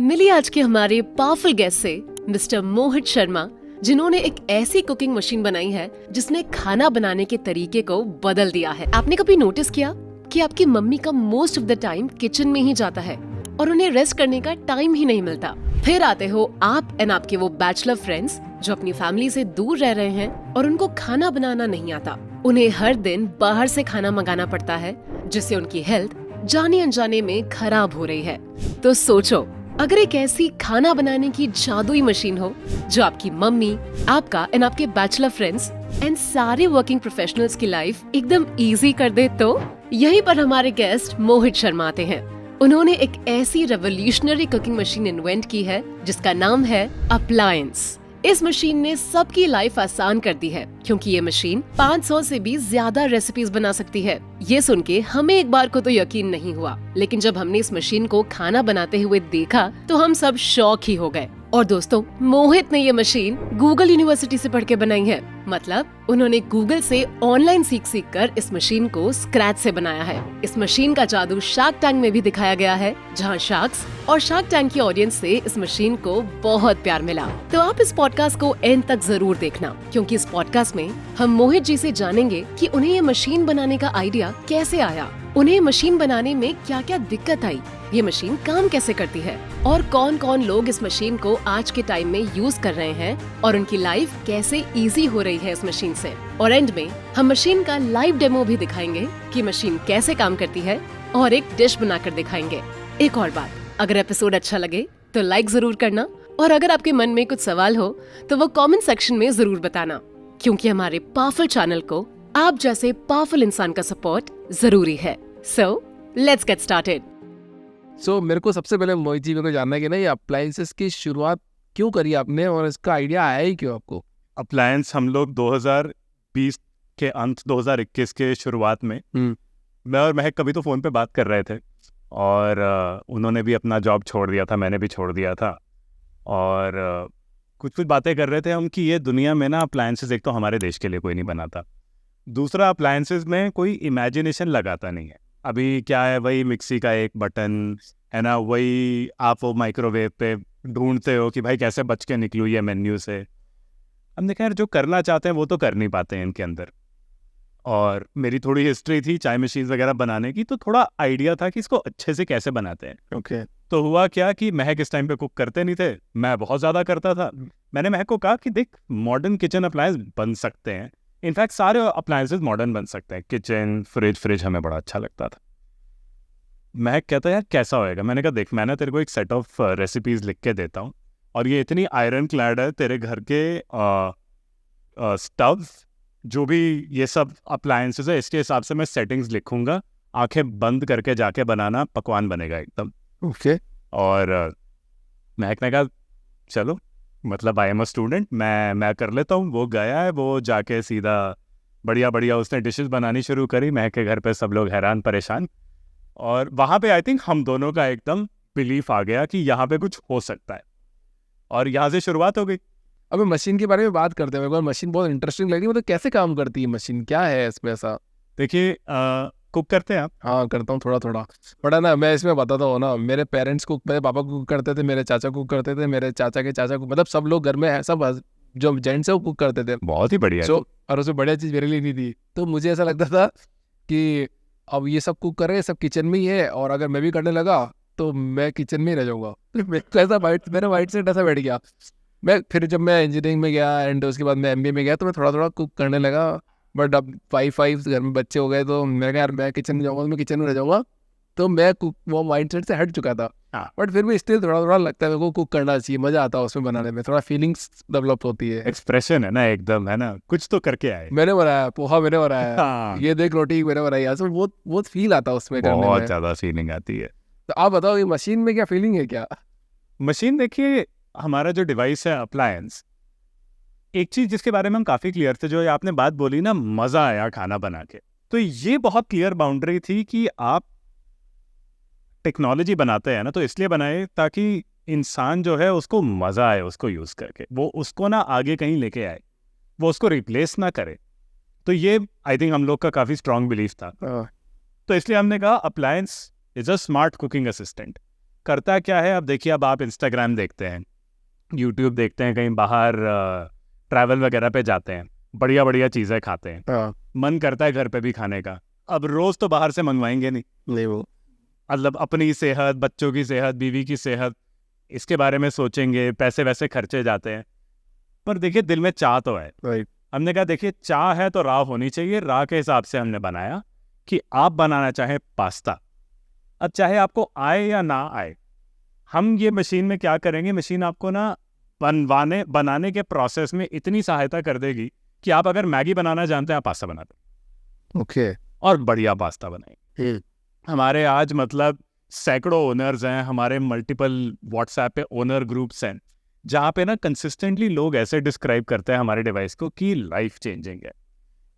मिली आज के हमारे पावरफुल गेस्ट से मिस्टर मोहित शर्मा, जिन्होंने एक ऐसी कुकिंग मशीन बनाई है जिसने खाना बनाने के तरीके को बदल दिया है। आपने कभी नोटिस किया कि आपकी मम्मी का most of the time kitchen में ही जाता है और उन्हें रेस्ट करने का टाइम ही नहीं मिलता। फिर आते हो आप एंड आपके वो बैचलर फ्रेंड्स जो अपनी फैमिली से दूर रह रहे हैं और उनको खाना बनाना नहीं आता। उन्हें हर दिन बाहर से खाना मंगाना पड़ता है, जिससे उनकी हेल्थ जाने अनजाने में खराब हो रही है। तो सोचो, अगर एक ऐसी खाना बनाने की जादुई मशीन हो जो आपकी मम्मी, आपका एंड आपके बैचलर फ्रेंड्स एंड सारे वर्किंग प्रोफेशनल्स की लाइफ एकदम इजी कर दे, तो यहीं पर हमारे गेस्ट मोहित शर्मा आते हैं। उन्होंने एक ऐसी रेवोल्यूशनरी कुकिंग मशीन इन्वेंट की है जिसका नाम है अप्लायंस। इस मशीन ने सबकी लाइफ आसान कर दी है, क्योंकि ये मशीन 500 से भी ज्यादा रेसिपीज बना सकती है। ये सुन के हमें एक बार को तो यकीन नहीं हुआ, लेकिन जब हमने इस मशीन को खाना बनाते हुए देखा तो हम सब शॉक ही हो गए। और दोस्तों, मोहित ने ये मशीन गूगल यूनिवर्सिटी से पढ़ के बनाई है। मतलब उन्होंने गूगल से ऑनलाइन सीख कर इस मशीन को स्क्रैच से बनाया है। इस मशीन का जादू शार्क टैंक में भी दिखाया गया है, जहां शार्क्स और शार्क टैंक की ऑडियंस से इस मशीन को बहुत प्यार मिला। तो आप इस पॉडकास्ट को एंड तक जरूर देखना, क्योंकि इस पॉडकास्ट में हम मोहित जी से जानेंगे कि उन्हें ये मशीन बनाने का आइडिया कैसे आया, उन्हें मशीन बनाने में क्या क्या दिक्कत आई, ये मशीन काम कैसे करती है और कौन कौन लोग इस मशीन को आज के टाइम में यूज कर रहे हैं और उनकी लाइफ कैसे इजी हो रही है इस मशीन से। और एंड में हम मशीन का लाइव डेमो भी दिखाएंगे कि मशीन कैसे काम करती है और एक डिश बनाकर दिखाएंगे। एक और बात, अगर एपिसोड अच्छा लगे तो लाइक जरूर करना, और अगर आपके मन में कुछ सवाल हो तो वो कमेंट सेक्शन में जरूर बताना, क्योंकि हमारे पावरफुल चैनल को आप जैसे पावरफुल इंसान का सपोर्ट जरूरी है। So let's get started. मेरे को सबसे पहले मोहित जी, मेरे को जानना है कि ना ये अप्लायंसेस की शुरुआत क्यों करी आपने और इसका आइडिया आया ही क्यों आपको? अप्लायंस हम लोग 2020 के अंत 2021 के शुरुआत में मैं और महक कभी तो फ़ोन पे बात कर रहे थे, और उन्होंने भी अपना जॉब छोड़ दिया था, मैंने भी छोड़ दिया था, और कुछ बातें कर रहे थे हम कि ये दुनिया में ना अप्लायंसेस एक तो हमारे देश के लिए कोई नहीं बनाता, दूसरा अप्लायंसेस में कोई इमेजिनेशन लगाता नहीं है। अभी क्या है, वही मिक्सी का एक बटन है ना, वही आप वो माइक्रोवेव पे ढूंढते हो कि भाई कैसे बच के निकलूँ ये मेन्यू से। हमने कहा यार, जो करना चाहते हैं वो तो कर नहीं पाते हैं इनके अंदर। और मेरी थोड़ी हिस्ट्री थी चाय मशीन वगैरह बनाने की, तो थोड़ा आइडिया था कि इसको अच्छे से कैसे बनाते हैं। ओके। तो हुआ क्या कि महक इस टाइम पे कुक करते नहीं थे, मैं बहुत ज़्यादा करता था। मैंने महक को कहा कि देख, मॉडर्न किचन अप्लायंस बन सकते हैं, इनफैक्ट सारे अप्लायंसेस मॉडर्न बन सकते हैं, किचन, फ्रिज हमें बड़ा अच्छा लगता था। महक कहता है यार कैसा होएगा? मैंने कहा देख, मैं ना तेरे को एक सेट ऑफ रेसिपीज़ लिख के देता हूँ, और ये इतनी आयरन क्लैड है, तेरे घर के स्टव जो भी ये सब अप्लायंसेस है, इसके हिसाब से मैं सेटिंग्स लिखूंगा, आंखें बंद करके जाके बनाना, पकवान बनेगा एकदम। ओके। और महक ने कहा चलो, मतलब आई एम अ स्टूडेंट, मैं कर लेता हूँ। वो गया है, वो जाके सीधा बढ़िया उसने डिशेस बनानी शुरू करी। महक के घर पे सब लोग हैरान परेशान, और वहाँ पे आई थिंक हम दोनों का एकदम बिलीफ आ गया कि यहाँ पे कुछ हो सकता है, और यहाँ से शुरुआत हो गई। अभी मशीन के बारे में बात करते हैं। मेरे को मशीन बहुत इंटरेस्टिंग लगी, मतलब कैसे काम करती है मशीन, क्या है इसमें ऐसा? देखिए, कुक करते हैं आप? हाँ, करता हूँ थोड़ा थोड़ा, बट है ना, मैं इसमें बताता हूँ ना, मेरे पेरेंट्स कुक, मेरे पापा कुक करते थे, मेरे चाचा कुक करते थे, मेरे चाचा के चाचा कुक, मतलब सब लोग घर में है, सब जो जेंट्स है वो कुक करते थे। बहुत ही बढ़िया। और उसमें बढ़िया चीज़ मेरे लिए नहीं थी, तो मुझे ऐसा लगता था कि अब ये सब कुक कर रहे हैं, सब किचन में ही है, और अगर मैं भी करने लगा तो मैं किचन में ही रह जाऊँगा। मेरा माइंड सेट ऐसा बैठ गया। मैं फिर जब मैं इंजीनियरिंग में गया एंड उसके बाद मैं MBA में गया, तो मैं थोड़ा थोड़ा कुक करने लगा, बट अब 5 घर में बच्चे हो गए, तो मैं यार मैं किचन में जाऊँगा, मैं किचन में रह जाऊँगा, तो मैं कुक वो माइंड सेट से हट चुका था। बट फिर भी स्टिल थोड़ा थोड़ा लगता है मेरे को कुक करना चाहिए, मज़ा आता है उसमें बनाने में, थोड़ा फीलिंग्स डेवलप होती है, एक्सप्रेशन है ना एकदम, है ना, कुछ तो करके आए। मैंने बनाया पोहा, मैंने बनाया ये देख रोटी मैंने बनाई, ऐसा बहुत फील आता है उसमें करने में, बहुत ज़्यादा फीलिंग आती है। तो आप बताओ ये मशीन में क्या फीलिंग है क्या? मशीन देखिए, हमारा जो डिवाइस है अप्लायंस, एक चीज़ जिसके बारे में हम काफ़ी क्लियर थे, जो आपने बात बोली ना, मज़ा आया खाना बना के, तो ये बहुत क्लियर बाउंड्री थी कि आप टेक्नोलॉजी बनाते हैं ना, तो इसलिए बनाए ताकि इंसान जो है उसको मज़ा आए उसको यूज़ करके, वो उसको ना आगे कहीं लेके आए, वो उसको रिप्लेस ना करे। तो ये आई थिंक हम लोग का काफ़ी स्ट्रॉन्ग बिलीफ था। तो इसलिए हमने कहा appliance is a smart cooking assistant. करता क्या है, अब देखिए, अब आप इंस्टाग्राम देखते हैं, यूट्यूब देखते हैं, कहीं बाहर ट्रैवल वगैरह पे जाते हैं, बढ़िया बढ़िया चीज़ें खाते हैं, हाँ मन करता है घर पे भी खाने का। अब रोज़ तो बाहर से मंगवाएंगे नहीं, नहीं वो मतलब अपनी सेहत, बच्चों की सेहत, बीवी की सेहत, इसके बारे में सोचेंगे, पैसे वैसे खर्चे जाते हैं। पर देखिए, दिल में चाह तो है। राइट हमने कहा देखिए, चाह है तो राह होनी चाहिए। राह के हिसाब से हमने बनाया कि आप बनाना चाहें पास्ता, अब चाहे आपको आए या ना आए, हम ये मशीन में क्या करेंगे, मशीन आपको ना बनाने के प्रोसेस में इतनी सहायता कर देगी कि आप अगर मैगी बनाना जानते हैं, आप पास्ता बना दें ओके और बढ़िया पास्ता बनाएंगे। हमारे आज मतलब सैकड़ों ओनर्स हैं, हमारे मल्टीपल व्हाट्सएप पे ओनर ग्रुप्स हैं, जहाँ पे ना कंसिस्टेंटली लोग ऐसे डिस्क्राइब करते हैं हमारे डिवाइस को कि लाइफ चेंजिंग है।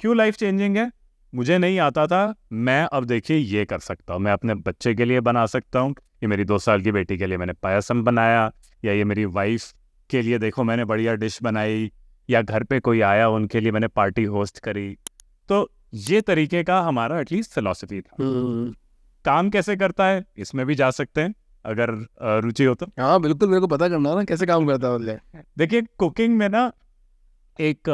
क्यों लाइफ चेंजिंग है? मुझे नहीं आता था, मैं अब देखिए ये कर सकता हूँ, मैं अपने बच्चे के लिए बना सकता हूँ, ये मेरी 2 साल की बेटी के लिए मैंने पायसम बनाया, या ये मेरी वाइफ के लिए देखो मैंने बढ़िया डिश बनाई, या घर पे कोई आया उनके लिए मैंने पार्टी होस्ट करी। तो ये तरीके का हमारा एटलीस्ट फिलॉसफी था। काम कैसे करता है इसमें भी जा सकते हैं अगर रुचि हो तो। हाँ बिल्कुल, मेरे को पता करना है ना कैसे काम करता है बोले। देखिए, कुकिंग में ना एक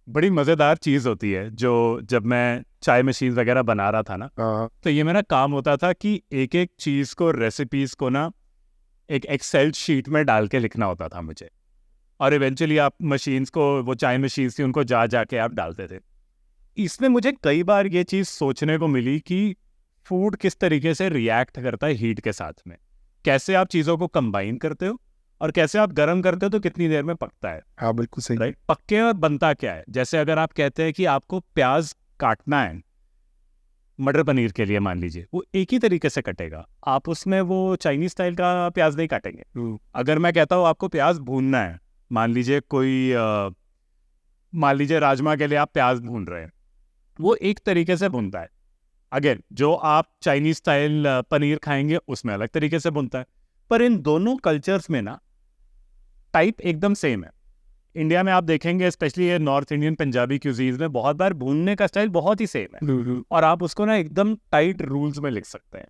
बड़ी मज़ेदार चीज़ होती है, जो जब मैं चाय मशीन वगैरह बना रहा था ना, हाँ तो ये मेरा काम होता था कि एक एक चीज़ को, रेसिपीज़ को ना एक एक्सेल शीट में डाल के लिखना होता था मुझे, और इवेंचुअली आप मशीन्स को, वो चाय मशीन्स थी, उनको जा के आप डालते थे। इसमें मुझे कई बार ये चीज़ सोचने को मिली कि फूड किस तरीके से रिएक्ट करता है हीट के साथ में, कैसे आप चीज़ों को कंबाइन करते हो, और कैसे आप गर्म करते हो तो कितनी देर में पकता है। हाँ बिल्कुल सही। राइट, पक्के और बनता क्या है। जैसे अगर आप कहते हैं कि आपको प्याज काटना है मटर पनीर के लिए, मान लीजिए, वो एक ही तरीके से कटेगा, आप उसमें वो चाइनीज स्टाइल का प्याज नहीं काटेंगे। अगर मैं कहता हूँ आपको प्याज भूनना है, मान लीजिए मान लीजिए राजमा के लिए आप प्याज भून रहे हैं, वो एक तरीके से भूनता है। अगर जो आप चाइनीज स्टाइल पनीर खाएंगे उसमें अलग तरीके से भूनता है। पर इन दोनों कल्चर्स में ना टाइप एकदम सेम है। इंडिया में आप देखेंगे, स्पेशली ये नॉर्थ इंडियन पंजाबी क्यूजीज में, बहुत बार भूनने का स्टाइल बहुत ही सेम है, और आप उसको ना एकदम टाइट रूल्स में लिख सकते हैं।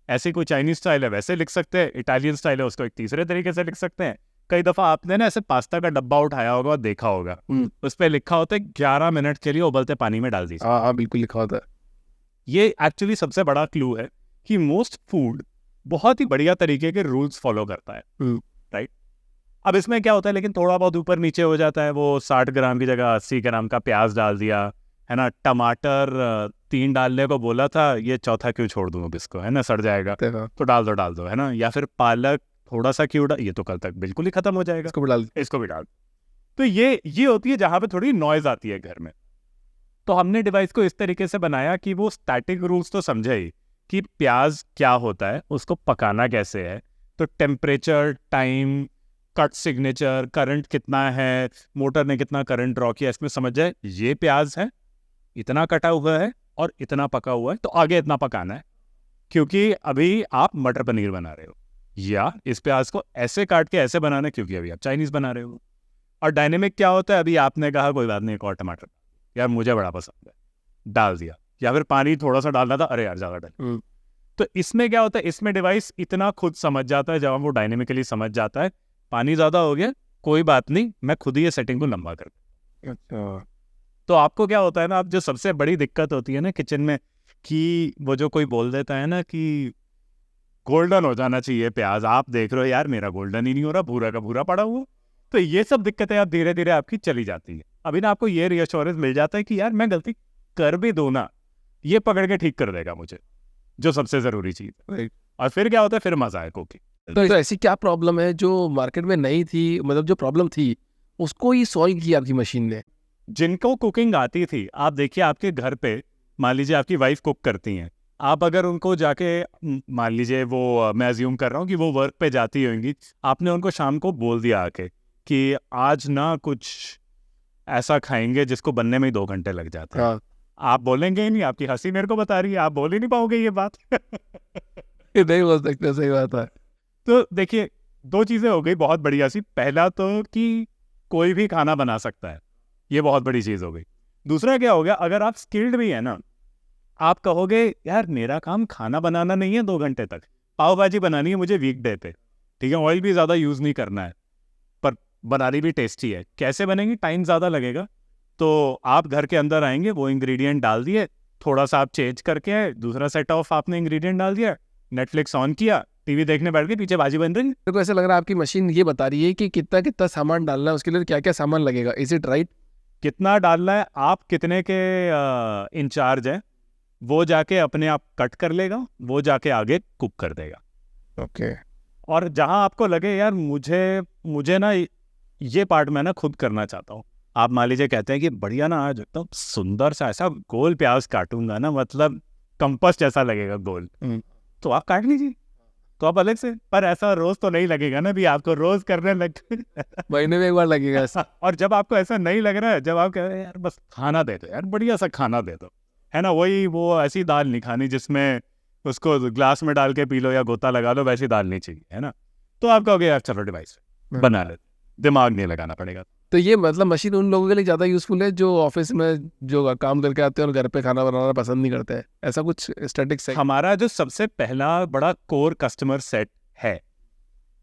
ऐसे कोई चाइनीज स्टाइल है वैसे लिख सकते हैं, इटालियन स्टाइल है उसको एक तीसरे तरीके से लिख सकते हैं। कई दफ़ा आपने ना ऐसे पास्ता का डब्बा उठाया होगा और देखा होगा, उस पर लिखा होता है 11 मिनट के लिए उबलते पानी में डाल दीजिए। हाँ बिल्कुल लिखा होता है। ये एक्चुअली सबसे बड़ा क्लू है कि मोस्ट फूड बहुत ही बढ़िया तरीके के रूल्स फॉलो करता है। राइट, अब इसमें क्या होता है, लेकिन थोड़ा बहुत ऊपर नीचे हो जाता है। वो 60 ग्राम की जगह 80 ग्राम का प्याज डाल दिया है ना, टमाटर 3 डालने को बोला था, ये चौथा क्यों छोड़ दूँ अब इसको, है ना, सड़ जाएगा, तो डाल दो, है ना। या फिर पालक थोड़ा सा क्यों ये तो कल तक बिल्कुल ही खत्म हो जाएगा, इसको भी डाल। तो ये होती है जहाँ पे थोड़ी नॉइज आती है घर में। तो हमने डिवाइस को इस तरीके से बनाया कि वो स्टैटिक रूल्स तो समझे ही कि प्याज क्या होता है, उसको पकाना कैसे है, तो temperature, time, cut signature, current कितना है, मोटर ने कितना करंट ड्रॉ किया, इसमें समझ जाए ये प्याज है, इतना कटा हुआ है और इतना पका हुआ है, तो आगे इतना पकाना है, क्योंकि अभी आप मटर पनीर बना रहे हो, या इस प्याज को ऐसे काट के ऐसे बनाना है क्योंकि अभी आप चाइनीज बना रहे हो। और डायनेमिक क्या होता है, अभी आपने कहा कोई बात नहीं, एक और टमाटर यार मुझे बड़ा पसंद है, डाल दिया, या फिर पानी थोड़ा सा डालना था, अरे यार ज़्यादा डाल। तो इसमें क्या होता है, इसमें डिवाइस इतना खुद समझ जाता है, जब वो डायनेमिकली समझ जाता है पानी ज़्यादा हो गया, कोई बात नहीं, मैं खुद ही ये सेटिंग को लंबा कर दूँ। अच्छा, तो आपको क्या होता है ना, आप जो सबसे बड़ी दिक्कत होती है ना किचन में, कि वो जो कोई बोल देता है ना कि गोल्डन हो जाना चाहिए प्याज, आप देख रहे हो यार मेरा गोल्डन ही नहीं हो रहा, भूरा का भूरा पड़ा हुआ, तो ये सब दिक्कतें आप धीरे धीरे आपकी चली जाती है। अभी ना आपको ये रिएश्योरेंस मिल जाता है कि यार मैं गलती कर भी दूँ ना, ये पकड़ के ठीक कर देगा मुझे, जो सबसे ज़रूरी चीज़ है। और फिर क्या होता है, फिर मज़ा है कुकिंग। तो ऐसी क्या प्रॉब्लम है जो मार्केट में नहीं थी, मतलब जो प्रॉब्लम थी उसको ही सॉल्व किया आपकी मशीन ने? जिनको कुकिंग आती थी, आप देखिए आपके घर पे मान लीजिए आपकी वाइफ कुक करती हैं, आप अगर उनको जाके, मान लीजिए वो, मैं अज्यूम कर रहा हूँ कि वो वर्क पे जाती होंगी, आपने उनको शाम को बोल दिया आके कि आज ना कुछ ऐसा खाएंगे जिसको बनने में ही 2 घंटे लग जाते हैं। हाँ। आप बोलेंगे ही नहीं, आपकी हंसी मेरे को बता रही है, आप बोल ही नहीं पाओगे ये बात। नहीं बोल सकते, सही बात है। तो देखिए 2 चीज़ें हो गई बहुत बढ़िया सी। पहला तो कि कोई भी खाना बना सकता है, ये बहुत बड़ी चीज़ हो गई। दूसरा क्या हो गया, अगर आप स्किल्ड भी है ना, आप कहोगे यार मेरा काम खाना बनाना नहीं है 2 घंटे तक, पाव भाजी बनानी है मुझे वीकडे पे, ठीक है, ऑयल भी ज़्यादा यूज़ नहीं करना है, पर बनानी भी टेस्टी है। कैसे बनेंगी, टाइम ज़्यादा लगेगा, तो आप घर के अंदर आएंगे, वो इंग्रेडिएंट डाल दिए, थोड़ा सा आप चेंज करके आए, दूसरा सेट ऑफ आपने इंग्रेडिएंट डाल दिया, नेटफ्लिक्स ऑन किया, टीवी देखने बैठ गए, पीछे भाजी बन रही है। मेरे को ऐसा लग रहा है आपकी मशीन ये बता रही है कि कितना कितना सामान डालना है, उसके लिए क्या क्या सामान लगेगा। Is it right? कितना डालना है, आप कितने के इंचार्ज हैं, वो जाके अपने आप कट कर लेगा, वो जाके आगे कुक कर देगा। ओके। और जहां आपको लगे यार मुझे ना ये पार्ट मैं ना खुद करना चाहता हूँ, आप मान लीजिए कहते हैं कि बढ़िया ना आज एकदम सुंदर सा ऐसा गोल प्याज काटूंगा ना, मतलब कंपास जैसा लगेगा गोल, तो आप काट लीजिए, तो आप अलग से, पर ऐसा रोज तो नहीं लगेगा ना भी आपको रोज करने लग महीने में एक बार लगेगा ऐसा। और जब आपको ऐसा नहीं लग रहा है, जब आप कह रहे हैं यार बस खाना दे दो यार, बढ़िया सा खाना दे दो, है ना, वही वो ऐसी दाल नहीं खानी जिसमें उसको ग्लास में डाल के पी लो या गोता लगा लो, वैसी दाल नहीं चाहिए, है ना, तो आप कहोगे यार चलो डिवाइस बना ले, दिमाग नहीं लगाना पड़ेगा। तो ये मतलब मशीन उन लोगों के लिए ज़्यादा यूजफुल है जो ऑफिस में जो काम करके आते हैं और घर पे खाना बनाना पसंद नहीं करते हैं, ऐसा कुछ स्टैटिक्स है? हमारा जो सबसे पहला बड़ा कोर कस्टमर सेट है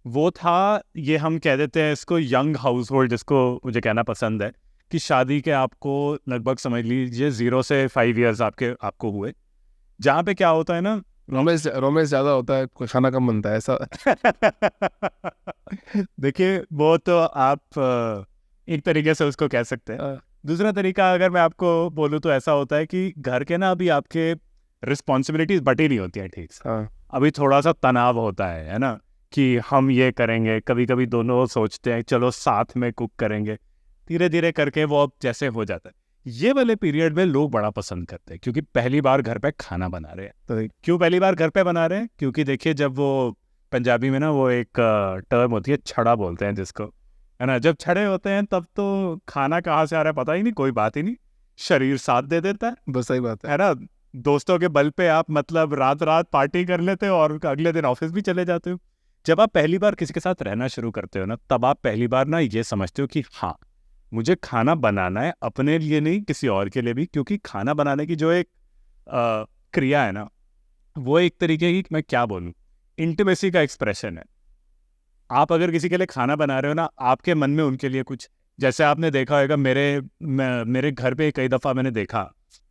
वो था, ये हम कह देते हैं इसको यंग हाउस होल्ड, जिसको मुझे कहना पसंद है कि शादी के आपको लगभग समझ लीजिए 0 से 5 ईयर्स आपको हुए, जहाँ पे क्या होता है ना, रोमेंस ज़्यादा होता है, कोई खाना कम बनता है ऐसा। देखिए वो तो आप एक तरीके से उसको कह सकते हैं। दूसरा तरीका अगर मैं आपको बोलूँ तो ऐसा होता है कि घर के ना अभी आपके रिस्पॉन्सिबिलिटीज बटी नहीं होती है ठीक से, अभी थोड़ा सा तनाव होता है ना, कि हम ये करेंगे, कभी कभी दोनों सोचते हैं चलो साथ में कुक करेंगे, धीरे धीरे करके वो अब जैसे हो जाता है। ये वाले पीरियड में लोग बड़ा पसंद करते हैं क्योंकि पहली बार घर पे खाना बना रहे हैं। तो क्यों पहली बार घर पे बना रहे हैं? क्योंकि देखिए जब वो पंजाबी में ना वो एक टर्म होती है छड़ा बोलते हैं जिसको, है ना, जब छड़े होते हैं तब तो खाना कहाँ से आ रहा है पता ही नहीं, कोई बात ही नहीं, शरीर साथ दे देता है। बस सही बात है ना, दोस्तों के बल पे आप मतलब रात रात पार्टी कर लेते हो और अगले दिन ऑफिस भी चले जाते हो। जब आप पहली बार किसी के साथ रहना शुरू करते हो ना, तब आप पहली बार ना ये समझते हो कि हाँ मुझे खाना बनाना है, अपने लिए नहीं किसी और के लिए भी, क्योंकि खाना बनाने की जो एक क्रिया है ना, वो एक तरीके की, मैं क्या बोलूँ, इंटीमेसी का एक्सप्रेशन है। आप अगर किसी के लिए खाना बना रहे हो ना, आपके मन में उनके लिए कुछ, जैसे आपने देखा होगा मेरे घर पे कई दफ़ा मैंने देखा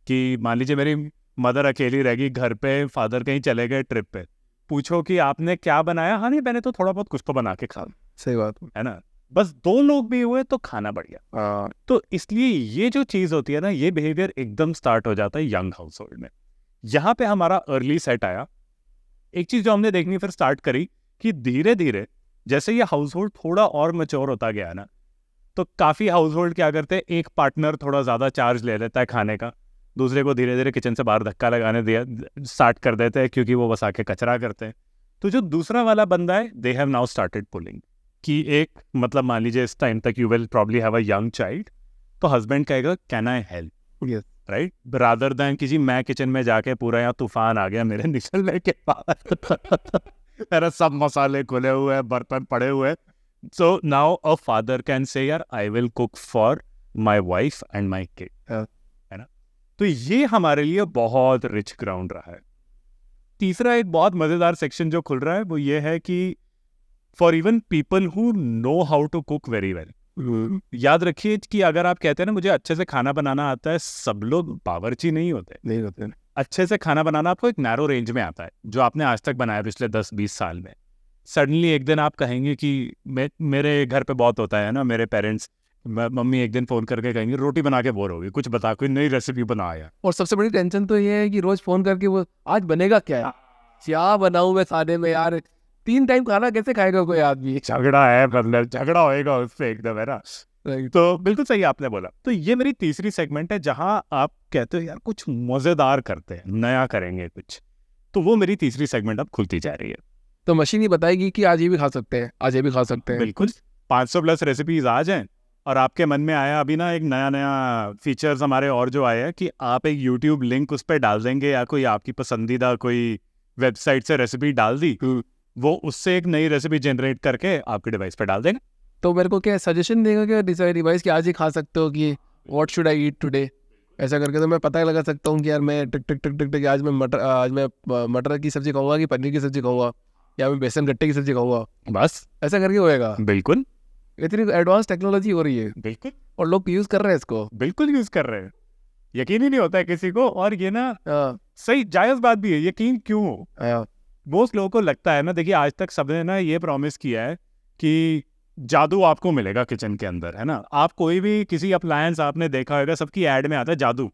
कि मान लीजिए मेरी मदर अकेली रह गई घर पे, फादर कहीं चले गए ट्रिप पे, पूछो कि आपने क्या बनाया, हाँ नहीं मैंने तो थोड़ा बहुत कुछ तो बना के खा। सही बात है ना, बस 2 लोग भी हुए तो खाना बढ़िया। तो इसलिए ये जो चीज़ होती है ना, ये बिहेवियर एकदम स्टार्ट हो जाता है यंग हाउस होल्ड में। यहाँ पे हमारा अर्ली सेट आया। एक चीज़ जो हमने देखनी फिर स्टार्ट करी कि धीरे धीरे जैसे ये हाउस होल्ड थोड़ा और मैच्योर होता गया ना, तो काफ़ी हाउस होल्ड क्या करते हैं, एक पार्टनर थोड़ा ज़्यादा चार्ज ले लेता है खाने का, दूसरे को धीरे धीरे किचन से बाहर धक्का लगाने दिया स्टार्ट कर देते हैं क्योंकि वो बस आके कचरा करते हैं। तो जो दूसरा वाला बंदा है, they have now started pulling कि एक मतलब मान लीजिए इस टाइम तक you will probably have a young child, तो हस्बैंड कहेगा can I help, right, rather than कि जी मैं किचन में जाके पूरा यहाँ तूफान आ गया मेरे निकलने के बाद मेरा सब मसाले खुले हुए हैं, बर्तन पड़े हुए हैं। So now a father can say यार I will cook for my wife and my kid, है ना। तो ये हमारे लिए बहुत रिच ग्राउंड रहा है। तीसरा एक बहुत मज़ेदार सेक्शन जो खुल रहा है वो ये है कि for even people who know how to cook very well, याद रखिए कि अगर आप कहते हैं ना मुझे अच्छे से खाना बनाना आता है, सब लोग बावर्ची नहीं होते। अच्छे से खाना बनाना आपको एक नैरो रेंज में आता है, जो आपने आज तक बनाया पिछले 10-20 साल में। सडनली एक दिन आप कहेंगे कि मेरे घर पे बहुत होता है ना, मेरे पेरेंट्स, मम्मी एक दिन फ़ोन करके कहेंगे रोटी बना के बोर होगी, कुछ बता, कोई नई रेसिपी बना यार। और सबसे बड़ी टेंशन तो ये है कि रोज फोन करके वो आज बनेगा क्या बनाऊं मैं खाने में यार, 3 टाइम खाना कैसे खाएगा कोई आदमी। झगड़ा है, मतलब झगड़ा होएगा उससे एकदम, है ना। तो बिल्कुल सही आपने बोला। तो ये मेरी तीसरी सेगमेंट है जहां आप कहते हो यार कुछ मजेदार करते हैं, नया करेंगे कुछ, तो वो मेरी तीसरी सेगमेंट अब खुलती जा रही है। तो मशीन ही बताएगी कि आज ये भी खा सकते हैं, आज ये भी खा सकते हैं। बिल्कुल, 500+ रेसिपीज आ जाएं और आपके मन में आया अभी ना एक नया फीचर्स हमारे और जो आया है कि आप एक यूट्यूब लिंक उस पर डाल देंगे या कोई आपकी पसंदीदा कोई वेबसाइट से रेसिपी डाल दी, वो उससे एक नई रेसिपी जनरेट करके आपके डिवाइस पे डाल देंगे। तो मेरे को क्या सजेशन देगा क्या डिवाइस कि आज ही खा सकते हो कि what should I eat today, ऐसा करके तो मैं पता लगा सकता हूँ कि यार मैं टिक टिक टिक टिक टिक आज मैं मटर की सब्जी खाऊंगा कि पनीर की सब्जी खाऊंगा। या मैं बेसन गट्टे की सब्जी खाऊंगा, बस ऐसा करके होएगा। बिल्कुल इतनी एडवांस टेक्नोलॉजी हो रही है बिल्कुल और लोग यूज कर रहे हैं इसको। बिल्कुल यूज कर रहे हैं, यकीन ही नहीं होता है किसी को। और ये ना हाँ, सही जायज बात भी है, यकीन क्यों हो? हाँ, मोस्ट लोगों को लगता है ना, देखिए आज तक सबने ना ये प्रॉमिस किया है कि जादू आपको मिलेगा किचन के अंदर, है ना। आप कोई भी किसी अप्लायंस आपने देखा होगा, सबकी ऐड में आता है जादू,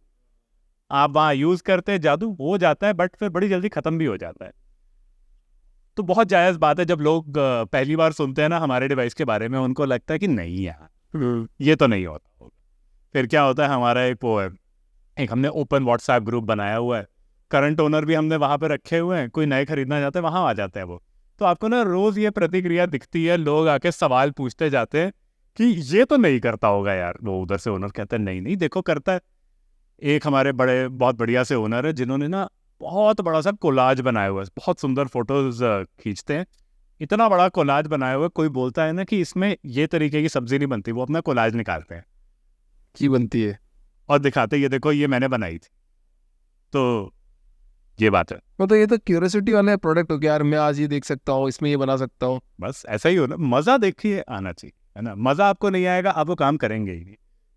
आप वहाँ यूज करते हैं, जादू हो जाता है, बट फिर बड़ी जल्दी खत्म भी हो जाता है। तो बहुत जायज बात है, जब लोग पहली बार सुनते हैं ना हमारे डिवाइस के बारे में, उनको लगता है कि नहीं यार ये तो नहीं होता होगा। फिर क्या होता है, हमारा एक हमने ओपन व्हाट्सएप ग्रुप बनाया हुआ है, करंट ओनर भी हमने वहाँ पे रखे हुए हैं, कोई नए खरीदना चाहते हैं वहाँ आ जाते हैं वो। तो आपको ना रोज ये प्रतिक्रिया दिखती है, लोग आके सवाल पूछते जाते हैं कि ये तो नहीं करता होगा यार। वो उधर से ओनर कहते हैं नहीं नहीं देखो करता है। एक हमारे बड़े बहुत बढ़िया से ओनर है जिन्होंने ना बहुत बड़ा सा कोलाज बनाया हुआ है, बहुत सुंदर फोटोज खींचते हैं, इतना बड़ा कोलाज बनाया हुआ है। कोई बोलता है ना कि इसमें ये तरीके की सब्जी नहीं बनती, वो अपना कोलाज निकालते हैं की बनती है और दिखाते ये देखो ये मैंने बनाई थी। तो ये बात है, मतलब ये तो क्यूरियोसिटी वाला प्रोडक्ट हो गया यार, मैं आज ये देख सकता हूँ, इसमें ये बना सकता हूँ। बस ऐसा ही हो ना, मज़ा देखिए आना चाहिए, है ना। मज़ा आपको नहीं आएगा आप वो काम करेंगे ही नहीं।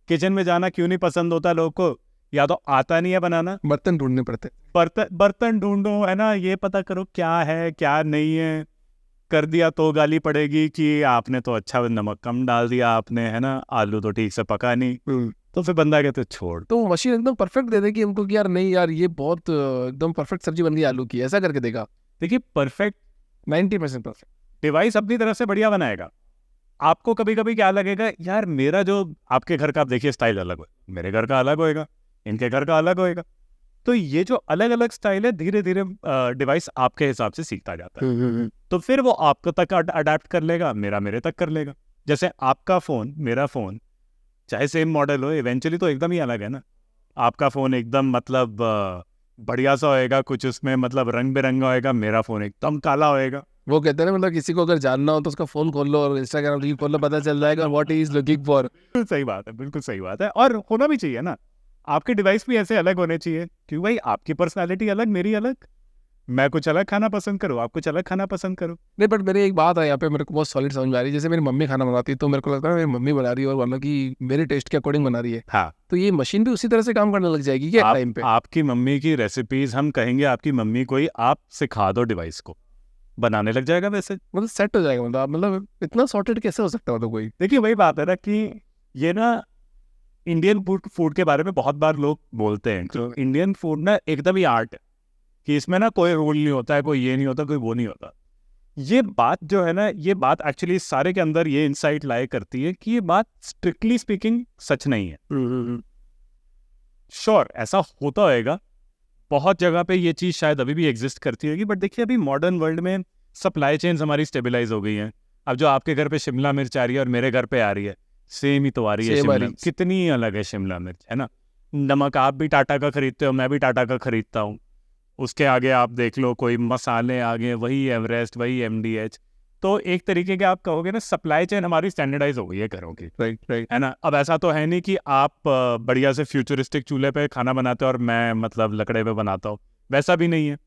किचन में जाना क्यों नहीं पसंद होता लोगों को? या तो आता नहीं है बनाना, बर्तन ढूंढने पड़ते। बर्तन ढूंढो, है ना, ये पता करो क्या है क्या नहीं है। कर दिया तो गाली पड़ेगी कि आपने तो अच्छा नमक कम डाल दिया आपने, है ना, आलू तो ठीक से पका नहीं। तो फिर बंदा कहते छोड़। तो मशीन एकदम परफेक्ट दे देगी हमको कि यार नहीं यार ये बहुत एकदम परफेक्ट सब्जी बन गई आलू की, ऐसा करके देगा। देखिए परफेक्ट 90% परफेक्ट डिवाइस अपनी तरफ से बढ़िया बनाएगा। आपको कभी कभी क्या लगेगा, यार मेरा जो आपके घर का आप देखिए स्टाइल अलग है, मेरे घर का अलग होएगा, इनके घर का अलग होएगा। तो ये जो अलग अलग स्टाइल है, धीरे धीरे डिवाइस आपके हिसाब से सीखता जाता है। तो फिर वो आपको तक अडेप्ट कर लेगा, मेरा मेरे तक कर लेगा। जैसे आपका फ़ोन मेरा फ़ोन चाहे सेम मॉडल हो, इवेंचुअली तो एकदम ही अलग है ना। आपका फ़ोन एकदम मतलब बढ़िया सा होएगा, कुछ उसमें मतलब रंग बिरंगा होएगा, मेरा फ़ोन एकदम काला होएगा। वो कहते हैं ना, मतलब किसी को अगर जानना हो तो उसका फोन खोल लो और इंस्टाग्राम रील खोल लो, पता चल जाएगा what he is looking for. बिल्कुल सही बात है, बिल्कुल सही बात है। और होना भी चाहिए ना, आपके डिवाइस भी ऐसे अलग होने चाहिए, क्योंकि भाई आपकी पर्सनालिटी अलग, मेरी अलग, मैं कुछ अलग खाना पसंद करूँ, आप कुछ अलग खाना पसंद करो। नहीं बट मेरी एक बात है यहाँ पे, मेरे को बहुत सॉलिड समझ में आ रही है। जैसे मेरी मम्मी खाना बनाती है तो मेरे को लगता है मेरी मम्मी बना रही है और मतलब कि मेरे टेस्ट के अकॉर्डिंग बना रही है। हाँ, तो ये मशीन भी उसी तरह से काम करने लग जाएगी क्या टाइम पे? आपकी मम्मी की रेसिपीज हम कहेंगे आपकी मम्मी को ही आप सिखा दो, डिवाइस को बनाने लग जाएगा वैसे। मतलब सेट हो जाएगा, मतलब इतना सॉर्टेड कैसे हो सकता है मतलब कोई? देखिए वही बात है ना कि ये ना इंडियन फूड के बारे में बहुत बार लोग बोलते हैं, तो इंडियन फूड ना एकदम ही आर्ट है कि इसमें ना कोई रूल नहीं होता है, कोई ये नहीं होता, कोई वो नहीं होता। ये बात जो है ना, ये बात एक्चुअली सारे के अंदर ये इंसाइट लाए करती है कि ये बात स्ट्रिक्टली स्पीकिंग सच नहीं है। श्योर ऐसा होता होएगा, बहुत जगह पे ये चीज़ शायद अभी भी एग्जिस्ट करती होगी, बट देखिए अभी मॉडर्न वर्ल्ड में सप्लाई चेन्स हमारी स्टेबलाइज हो गई हैं। अब जो आपके घर पे शिमला मिर्च आ रही है और मेरे घर पे आ रही है, सेम ही तो आ रही है शिमला। कितनी अलग है शिमला मिर्च, है ना। नमक आप भी टाटा का खरीदते हो, मैं भी टाटा का खरीदता हूँ। उसके आगे आप देख लो कोई मसाले आगे, वही एवरेस्ट, वही MDH। तो एक तरीके के आप कहोगे ना, सप्लाई चेन हमारी स्टैंडर्डाइज हो गई है घरों की, राइट है ना। अब ऐसा तो है नहीं कि आप बढ़िया से फ्यूचरिस्टिक चूल्हे पे खाना बनाते हो और मैं मतलब लकड़े पे बनाता हूँ, वैसा भी नहीं है।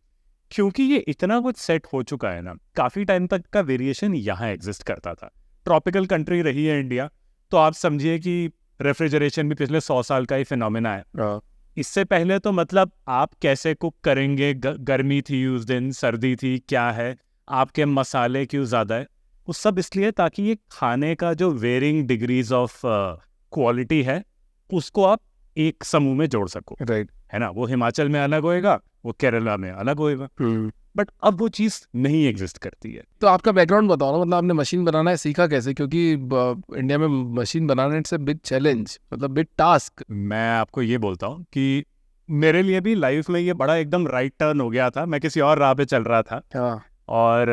क्योंकि ये इतना कुछ सेट हो चुका है ना, काफ़ी टाइम तक का वेरिएशन यहाँ एग्जिस्ट करता था। ट्रॉपिकल कंट्री रही है इंडिया, तो आप समझिए कि रेफ्रिजरेशन भी पिछले 100 साल का ही फिनोमेना है। इससे पहले तो मतलब आप कैसे कुक करेंगे, गर्मी थी उस दिन, सर्दी थी, क्या है, आपके मसाले क्यों ज़्यादा है, वो सब इसलिए ताकि ये खाने का जो वेरिंग डिग्रीज ऑफ क्वालिटी है उसको आप एक समूह में जोड़ सको, राइट, है ना। वो हिमाचल में अलग होएगा, वो केरला में अलग होएगा, बट अब वो चीज़ नहीं एग्जिस्ट करती है। तो आपका बैकग्राउंड बताओ ना, मतलब आपने मशीन बनाना है सीखा कैसे? क्योंकि इंडिया में machine banana it's a big challenge, मतलब बिग टास्क। मैं आपको ये बोलता हूँ कि मेरे लिए भी लाइफ में ये बड़ा एकदम राइट टर्न हो गया था। मैं किसी और राह पे चल रहा था, हाँ, और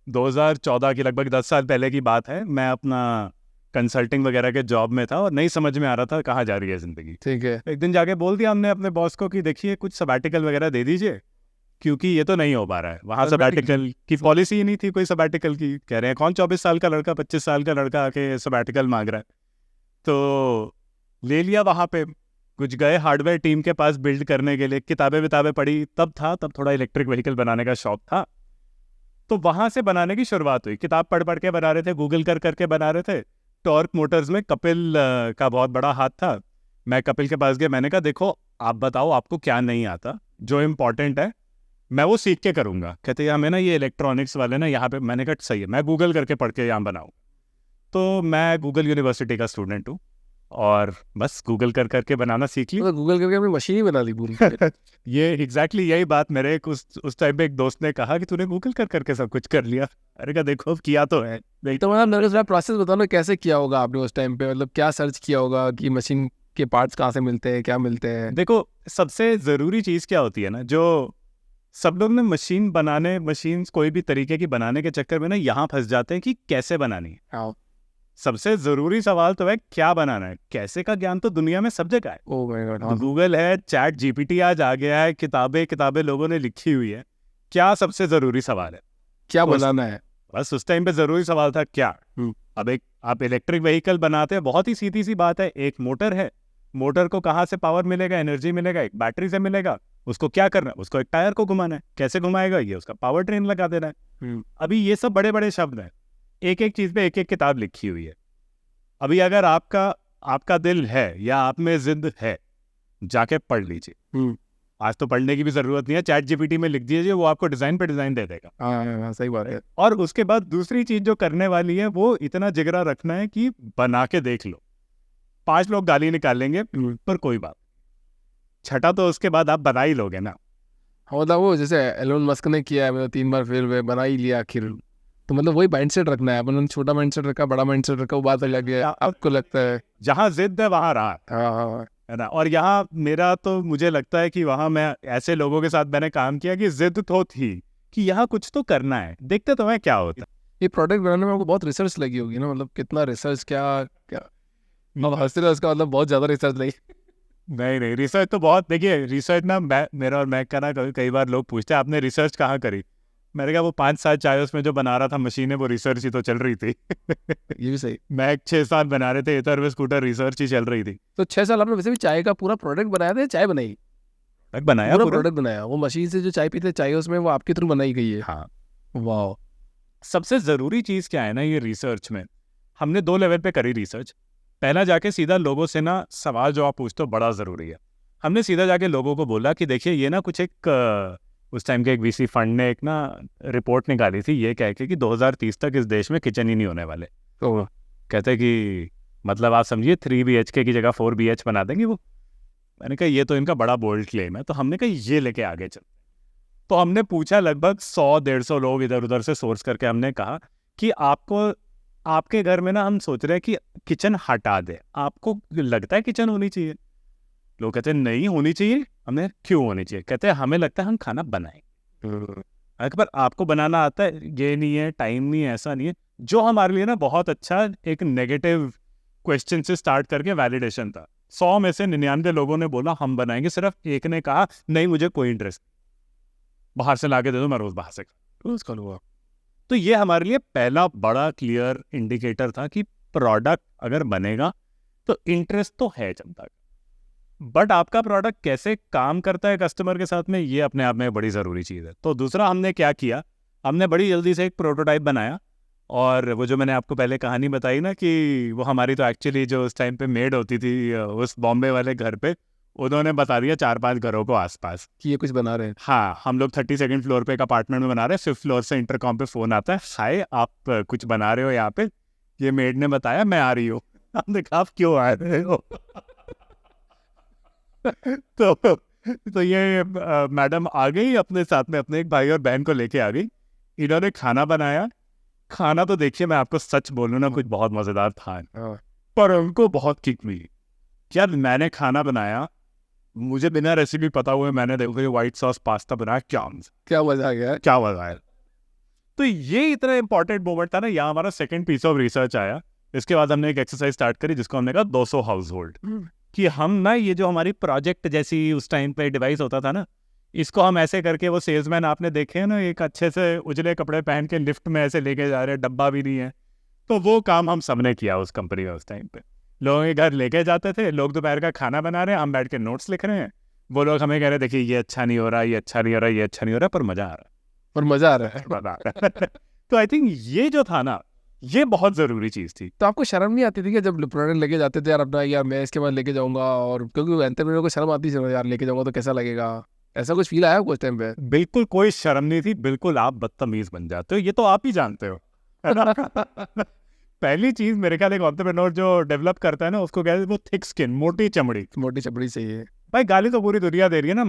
2014 की लगभग 10 साल पहले की बात है। मैं अपना कंसल्टिंग वगैरह के जॉब में था और नहीं समझ में आ रहा था कहाँ जा रही है ज़िंदगी। ठीक है। एक दिन जाके बोल दिया हमने अपने बॉस को कि देखिए कुछ सबैटिकल वगैरह दे दीजिए, क्योंकि ये तो नहीं हो पा रहा है। वहाँ सबैटिकल की पॉलिसी ही नहीं थी कोई सबैटिकल की। कह रहे हैं कौन 24 साल का लड़का 25 साल का लड़का आके सबैटिकल मांग रहा है। तो ले लिया वहाँ पे, कुछ गए हार्डवेयर टीम के पास बिल्ड करने के लिए, किताबें विताबें पढ़ी। तब थोड़ा इलेक्ट्रिक व्हीकल बनाने का शौक था। तो वहां से बनाने की शुरुआत हुई। किताब पढ़ पढ़ के बना रहे थे, गूगल कर करके बना रहे थे। टॉर्क मोटर्स में कपिल का बहुत बड़ा हाथ था। मैं कपिल के पास गया, मैंने कहा देखो आप बताओ आपको क्या नहीं आता, जो इम्पोर्टेंट है मैं वो सीख के करूंगा। कहते हमें ना ये इलेक्ट्रॉनिक्स वाले ना यहाँ पे, मैंने कहा सही है, मैं गूगल करके पढ़ के यहाँ बनाऊँ। तो मैं गूगल यूनिवर्सिटी का स्टूडेंट हूँ और बस गूगल कर करके बनाना सीख ली। तो गूगल करके अपनी मशीन ही बना दी पूरी। ये एग्जैक्टली यही बात मेरे एक उस टाइम पे एक दोस्त ने कहा कि तूने गूगल कर करके सब कुछ कर लिया। अरे कहा देखो अब किया तो है। तो मतलब मेरे को प्रोसेस बताओ ना, कैसे किया होगा आपने उस टाइम पे, मतलब क्या सर्च किया होगा कि मशीन के पार्ट्स कहाँ से मिलते हैं, क्या मिलते हैं? देखो सबसे ज़रूरी चीज़ क्या होती है ना, जो सब लोग ना मशीन कोई भी तरीके की बनाने के चक्कर में ना यहाँ फंस जाते हैं कि कैसे बनानी है। हाँ। सबसे ज़रूरी सवाल तो है क्या बनाना है। कैसे का ज्ञान तो दुनिया में सब जगह है। Oh my God. हाँ। गूगल है, चैट जीपीटी आज आ गया है, किताबें लोगों ने लिखी हुई है। क्या सबसे ज़रूरी सवाल है? क्या तो बनाना है? बस उस टाइम पे ज़रूरी सवाल था क्या। अब आप इलेक्ट्रिक व्हीकल बनाते हैं, बहुत ही सीधी सी बात है। एक मोटर है, मोटर को कहाँ से पावर मिलेगा, एनर्जी मिलेगा, एक बैटरी से मिलेगा। उसको क्या करना है, उसको एक टायर को घुमाना है। कैसे घुमाएगा, ये उसका पावर ट्रेन लगा देना है। अभी ये सब बड़े बड़े शब्द हैं, एक एक चीज़ पे एक एक किताब लिखी हुई है। अभी अगर आपका दिल है या आप में जिद है, जाके पढ़ लीजिए। आज तो पढ़ने की भी जरूरत नहीं है, चैट जीपीटी में लिख दीजिए, वो आपको डिजाइन पे डिजाइन दे देगा। हाँ सही बात है। और उसके बाद दूसरी चीज जो करने वाली है, वो इतना जिगरा रखना है कि बना के देख लो। 5 लोग गाली निकालेंगे पर कोई बात, छठा तो उसके बाद आप बना ही लोगे ना। हाँ मतलब वो जैसे एलोन मस्क ने किया है, मतलब 3 बार फेल हुए, बना ही लिया आखिर। तो मतलब वही माइंडसेट रखना है, अपन छोटा माइंडसेट रखा, बड़ा माइंडसेट रखा, वो बात अलग है। आपको लगता है जहाँ जिद है वहां राह हाँ है ना। और यहाँ मेरा तो मुझे लगता है कि वहां मैं ऐसे लोगों के साथ मैंने काम किया कि जिद तो थी कि यहाँ कुछ तो करना है, देखते तो है क्या होता है। ये प्रोडक्ट बनाने में आपको बहुत रिसर्च लगी होगी ना, मतलब कितना रिसर्च, क्या मतलब हंसते रहो, उसका मतलब बहुत ज़्यादा रिसर्च लगी। नहीं रिसर्च तो बहुत, देखिए रिसर्च ना मेरा और मैं का ना कई बार लोग पूछते हैं आपने रिसर्च कहाँ करी। मैंने कहा वो 5 साल चाय उसमें जो बना रहा था मशीनें, वो रिसर्च ही तो चल रही थी। ये भी सही। मैं 6 साल बना रहे थे इधर वे स्कूटर, रिसर्च ही चल रही थी। तो 6 साल आपने वैसे भी चाय का पूरा प्रोडक्ट बनाया था, चाय बनाई? बनाया पूरा प्रोडक्ट बनाया, वो मशीन से जो चाय पीते चाय उसमें वो आपके थ्रू बनाई गई है? हाँ। वाह। सबसे ज़रूरी चीज़ क्या है ना, ये रिसर्च में हमने 2 लेवल पे करी रिसर्च। पहला जाके सीधा लोगों से ना सवाल जवाब पूछते हो, बड़ा ज़रूरी है। हमने सीधा जाके लोगों को बोला कि देखिए ये ना कुछ एक उस टाइम के एक वीसी फंड ने एक ना रिपोर्ट निकाली थी, ये कह के कि 2030 तक इस देश में किचन ही नहीं होने वाले। तो कहते कि मतलब आप समझिए 3 BHK की जगह 4 BH बना देंगे वो। मैंने कहा ये तो इनका बड़ा बोल्ड क्लेम है, तो हमने कहा ये लेके आगे चल। तो हमने पूछा लगभग 100-150 लोग इधर उधर से सोर्स करके, हमने कहा कि आपके घर में ना हम सोच रहे हैं कि किचन हटा दे, आपको लगता है किचन होनी चाहिए? लोग कहते हैं नहीं होनी चाहिए। हमने क्यों होनी चाहिए? कहते हैं हमें लगता है हम खाना बनाएं। पर आपको बनाना आता है? ये नहीं है, टाइम नहीं है, ऐसा नहीं है। जो हमारे लिए ना बहुत अच्छा एक नेगेटिव क्वेश्चन से स्टार्ट करके वैलिडेशन था। 100 में से 99 लोगों ने बोला हम बनाएंगे, सिर्फ एक ने कहा नहीं मुझे कोई इंटरेस्ट, बाहर से लाके दे दो, मैं रोज बाहर से उसका हुआ। तो ये हमारे लिए पहला बड़ा क्लियर इंडिकेटर था कि प्रोडक्ट अगर बनेगा तो इंटरेस्ट तो है जनता का, बट आपका प्रोडक्ट कैसे काम करता है कस्टमर के साथ में, ये अपने आप में बड़ी ज़रूरी चीज़ है। तो दूसरा हमने क्या किया, हमने बड़ी जल्दी से एक प्रोटोटाइप बनाया। और वो जो मैंने आपको पहले कहानी बताई ना कि वो हमारी तो एक्चुअली जो उस टाइम पे मेड होती थी उस बॉम्बे वाले घर पे, उन्होंने बता दिया 4-5 घरों को आसपास कि ये कुछ बना रहे हैं। हाँ, हम लोग 32nd फ्लोर पे एक अपार्टमेंट में बना रहे हैं। 5th फ्लोर से इंटरकॉम पे फ़ोन आता है, हाय आप कुछ बना रहे हो यहाँ पे? ये मेड ने बताया, मैं आ रही हूँ। हमने कहा आप क्यों आ रहे हो? तो ये मैडम आ गई, अपने साथ में अपने एक भाई और बहन को लेके आ गई। इन्होंने खाना बनाया। खाना तो देखिए मैं आपको सच बोलूँ ना, कुछ बहुत मज़ेदार था, पर उनको बहुत किक मिली। क्या मैंने खाना बनाया, मुझे बिना रेसिपी पता हुए मैंने देखो व्हाइट सॉस पास्ता बनाया, क्या मजा आ गया, क्या मजा आया। तो ये इतना इंपॉर्टेंट मोमेंट था ना, यहाँ हमारा सेकंड पीस ऑफ रिसर्च आया। इसके बाद हमने एक एक्सरसाइज स्टार्ट करी जिसको हमने कहा 200 हाउस होल्ड, कि हम ना ये जो हमारी प्रोजेक्ट जैसी उस टाइम पे डिवाइस होता था ना, इसको हम ऐसे करके, वो सेल्समैन आपने देखे हैं ना, एक अच्छे से उजले कपड़े पहन के लिफ्ट में ऐसे लेके जा रहे हैं, डब्बा भी नहीं है। तो वो काम हम सबने किया उस कंपनी में उस टाइम पे। लोगों के घर लेके जाते थे, लोग दोपहर का खाना बना रहे हैं, हम बैठ के नोट्स लिख रहे हैं, वो लोग हमें कह रहे देखिए ये अच्छा नहीं हो रहा, ये अच्छा नहीं हो रहा, ये अच्छा नहीं हो रहा, पर मज़ा आ रहा है। पर मजा आ रहा है। बता तो आई थिंक ये जो था ना, ये बहुत ज़रूरी चीज़ थी। तो आपको शर्म नहीं आती थी कि जब प्रोडक्ट लेके जाते थे यार अपना, यार मैं इसके बाद लेके जाऊंगा, और क्योंकि एंटरप्रेन्योर को शर्म आती है यार लेके जाऊंगा तो कैसा लगेगा, ऐसा कुछ फील आया कुछ टाइम पे? बिल्कुल कोई शर्म नहीं थी, बिल्कुल आप बदतमीज बन जाते हो, ये तो आप ही जानते हो, है ना? पहली चीज मेरे ख्याल एक एंटरप्रेन्योर जो डेवलप करता है ना, उसको कहते हैं वो थिक स्किन, मोटी चमड़ी। मोटी चपड़ी चाहिए। भाई गाली तो पूरी दुनिया दे रही है ना,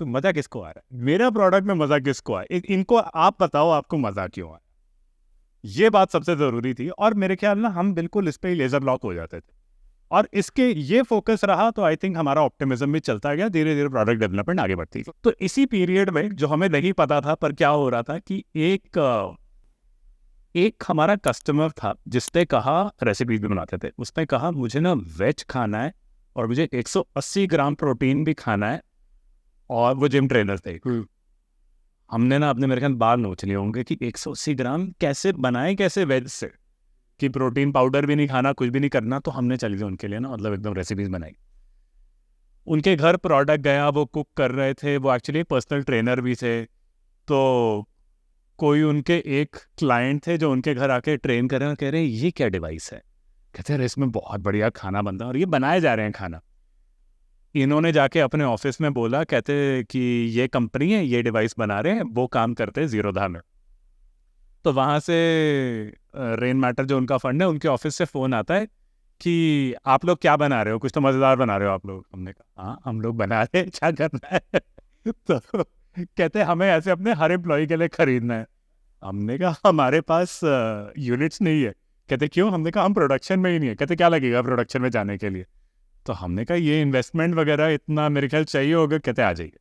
मजा किसको आ रहा है? मेरा प्रोडक्ट में मजा किसको आया? इनको आप बताओ आपको मजा क्यों आया? ये बात सबसे जरूरी थी, और मेरे ख्याल ना हम बिल्कुल इस पे ही लेजर लॉक हो जाते थे, और इसके ये फोकस रहा तो आई थिंक हमारा ऑप्टिमिज्म भी चलता गया, धीरे धीरे प्रोडक्ट डेवलपमेंट आगे बढ़ती गई। तो इसी पीरियड में जो हमें नहीं पता था, पर क्या हो रहा था कि एक हमारा कस्टमर था जिसने कहा, रेसिपीज भी बनाते थे, उसने कहा मुझे ना वेज खाना है और मुझे 180 ग्राम प्रोटीन भी खाना है, और वो जिम ट्रेनर थे। हमने ना अपने मेरे ख्याल बाल नोच लिए होंगे कि 180 ग्राम कैसे बनाए, कैसे वेज से, कि प्रोटीन पाउडर भी नहीं खाना, कुछ भी नहीं करना। तो हमने चली गई उनके लिए ना, मतलब एकदम रेसिपीज बनाई। उनके घर प्रोडक्ट गया, वो कुक कर रहे थे, वो एक्चुअली पर्सनल ट्रेनर भी थे। तो कोई उनके एक क्लाइंट थे जो उनके घर आके ट्रेन कर रहे हैं, कह रहे हैं ये क्या डिवाइस है? कहते हैं इसमें बहुत बढ़िया खाना बनता है और ये बनाए जा रहे हैं खाना। इन्होंने जाके अपने ऑफिस में बोला, कहते कि ये कंपनी है, ये डिवाइस बना रहे हैं, वो काम करते हैं जीरोधा में। तो वहाँ से रेन मैटर जो उनका फंड है, उनके ऑफिस से फ़ोन आता है कि आप लोग क्या बना रहे हो, कुछ तो मज़ेदार बना रहे हो आप लोग। हमने कहा हाँ हम लोग बना रहे हैं, क्या करना है? तो कहते हमें ऐसे अपने हर एम्प्लॉय के लिए खरीदना है। हमने कहा हमारे पास यूनिट्स नहीं है। कहते क्यों? हमने कहा हम प्रोडक्शन में ही नहीं है। कहते क्या लगेगा प्रोडक्शन में जाने के लिए? तो हमने कहा ये इन्वेस्टमेंट वगैरह इतना मेरे ख्याल चाहिए होगा। कहते आ जाइए।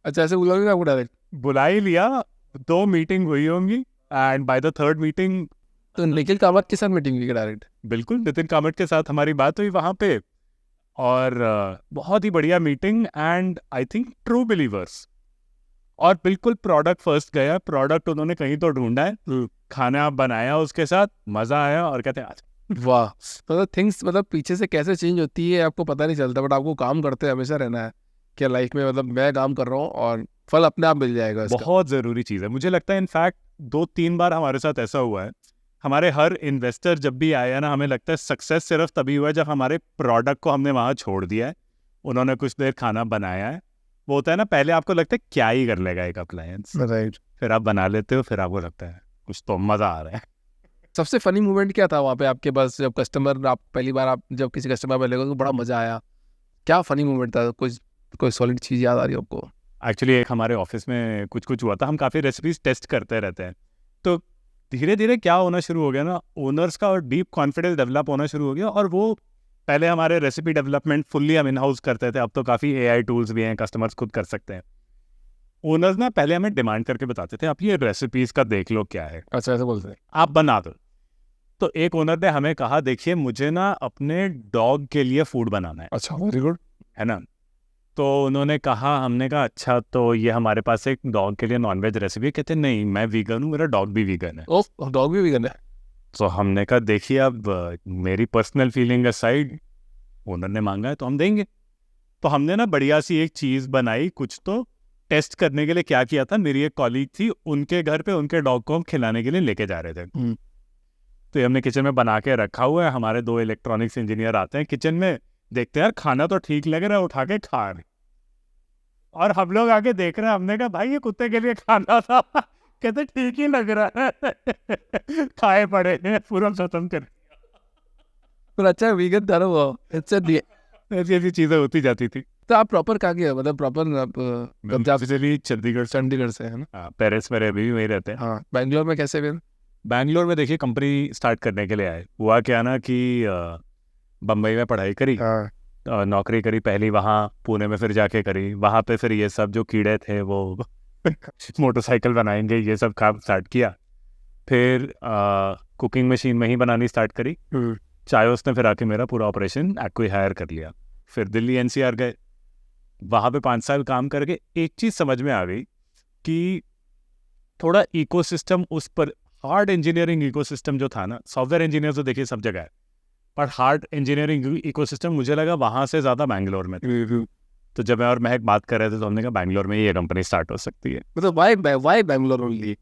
अच्छा, ऐसे बुलाओगे आपको डायरेक्ट? बुला ही लिया, 2 मीटिंग हुई होंगी, and by the 3rd meeting तो निखिल कामत के साथ मीटिंग हुई डायरेक्ट? बिल्कुल नितिन कामत के साथ हमारी बात हुई वहाँ पे, और बहुत ही बढ़िया meeting, and I think true believers. और बिल्कुल प्रोडक्ट फर्स्ट गया, प्रोडक्ट उन्होंने कहीं तो ढूंढा है, खाना बनाया उसके साथ, मजा आया, और कहते आज वाह। मतलब थिंग्स, मतलब पीछे से कैसे चेंज होती है आपको पता नहीं चलता, बट आपको काम करते हमेशा रहना है कि लाइफ में, मतलब मैं काम कर रहा हूँ और फल अपने आप मिल जाएगा इसका। बहुत ज़रूरी चीज़ है। मुझे लगता है इनफैक्ट 2-3 बार हमारे साथ ऐसा हुआ है, हमारे हर इन्वेस्टर जब भी आया ना, हमें लगता है सक्सेस सिर्फ तभी हुआ है जब हमारे प्रोडक्ट को हमने वहाँ छोड़ दिया है, उन्होंने कुछ देर खाना बनाया है। वो होता है ना, पहले आपको लगता है क्या ही कर लेगा एक अप्लायंस, राइट। फिर आप बना लेते हो, फिर आपको लगता है कुछ तो मज़ा आ रहा है। सबसे फनी मोमेंट क्या था वहाँ पे आपके पास, जब कस्टमर, आप पहली बार आप जब किसी कस्टमर पे लेगे तो बड़ा मजा आया, क्या फनी मोमेंट था? कोई सॉलिड चीज़ याद आ रही है आपको? एक्चुअली एक हमारे ऑफिस में कुछ हुआ था, हम काफ़ी रेसिपीज टेस्ट करते रहते हैं, तो धीरे धीरे क्या होना शुरू हो गया ना, ओनर्स का और डीप कॉन्फिडेंस डेवलप होना शुरू हो गया। और वो पहले हमारे रेसिपी डेवलपमेंट फुल्ली हम इन हाउस करते थे, अब तो काफ़ी AI टूल्स भी हैं, कस्टमर्स खुद कर सकते हैं। ओनर्स ना पहले हमें डिमांड करके बताते थे, आप ये रेसिपीज़ का देख लो क्या है, अच्छा, ऐसे बोलते हैं? आप बना दो। तो एक ओनर ने हमें कहा, देखिए मुझे ना अपने डॉग के लिए फूड बनाना है। अच्छा, वेरी गुड। है ना? तो उन्होंने कहा, हमने कहा अच्छा तो ये हमारे पास एक डॉग के लिए नॉनवेज रेसिपी। कहते नहीं मैं वीगन हूँ, मेरा डॉग भी वीगन है। ओह, डॉग भी वीगन है? तो हमने कहा देखिए अब मेरी पर्सनल फीलिंग असाइड, ओनर ने मांगा है तो हम देंगे। तो हमने ना बढ़िया सी एक चीज़ बनाई, कुछ तो टेस्ट करने के लिए। क्या किया था, मेरी एक कॉलीग थी, उनके घर पे उनके डॉग को हम खिलाने के लिए लेके जा रहे थे। तो ये हमने किचन में बना के रखा हुआ है, हमारे 2 इलेक्ट्रॉनिक्स इंजीनियर आते हैं किचन में, देखते हैं यार खाना तो ठीक लग रहा है, उठा के खा रहे, और हम लोग आके देख रहे हैं। हमने कहा भाई ये कुत्ते के लिए खाना था। कहते ठीक ही लग रहा है। खाए पड़े हैं, पूरा खत्म कर। पर अच्छा वीगन था ना वो, अच्छा दिए। ऐसी ऐसी चीजें होती जाती थी। तो आप प्रॉपर कहाँ के हो? मतलब प्रॉपर पंजाब, चंडीगढ़ से। चंडीगढ़ से है ना? पेरिस मेरे अभी भी वही रहते हैं। हाँ, बैंगलोर में कैसे फिर? बैंगलोर में देखिए कंपनी स्टार्ट करने के लिए आए। हुआ क्या ना कि बम्बई में पढ़ाई करी, हाँ, नौकरी करी पहली वहाँ, पुणे में फिर जाके करी। वहाँ पे फिर ये सब जो कीड़े थे वो मोटरसाइकिल बनाएंगे, ये सब काम स्टार्ट किया। फिर कुकिंग मशीन में ही बनानी स्टार्ट करी। चायोस ने फिर आके मेरा पूरा ऑपरेशन एक्वायर कर लिया। फिर दिल्ली NCR गए, वहाँ पे 5 साल काम करके एक चीज़ समझ में आ गई कि थोड़ा इकोसिस्टम उस पर, हार्ड इंजीनियरिंग इकोसिस्टम जो था ना, सॉफ्टवेयर इंजीनियर तो देखिए सब जगह है, पर हार्ड इंजीनियरिंग इकोसिस्टम मुझे लगा वहाँ से ज़्यादा बैंगलोर में था। तो जब मैं और महक बात कर रहे थे तो हमने कहा बैंगलोर में ये कंपनी स्टार्ट हो सकती है। मतलब वाई बैंगलोर ओनली?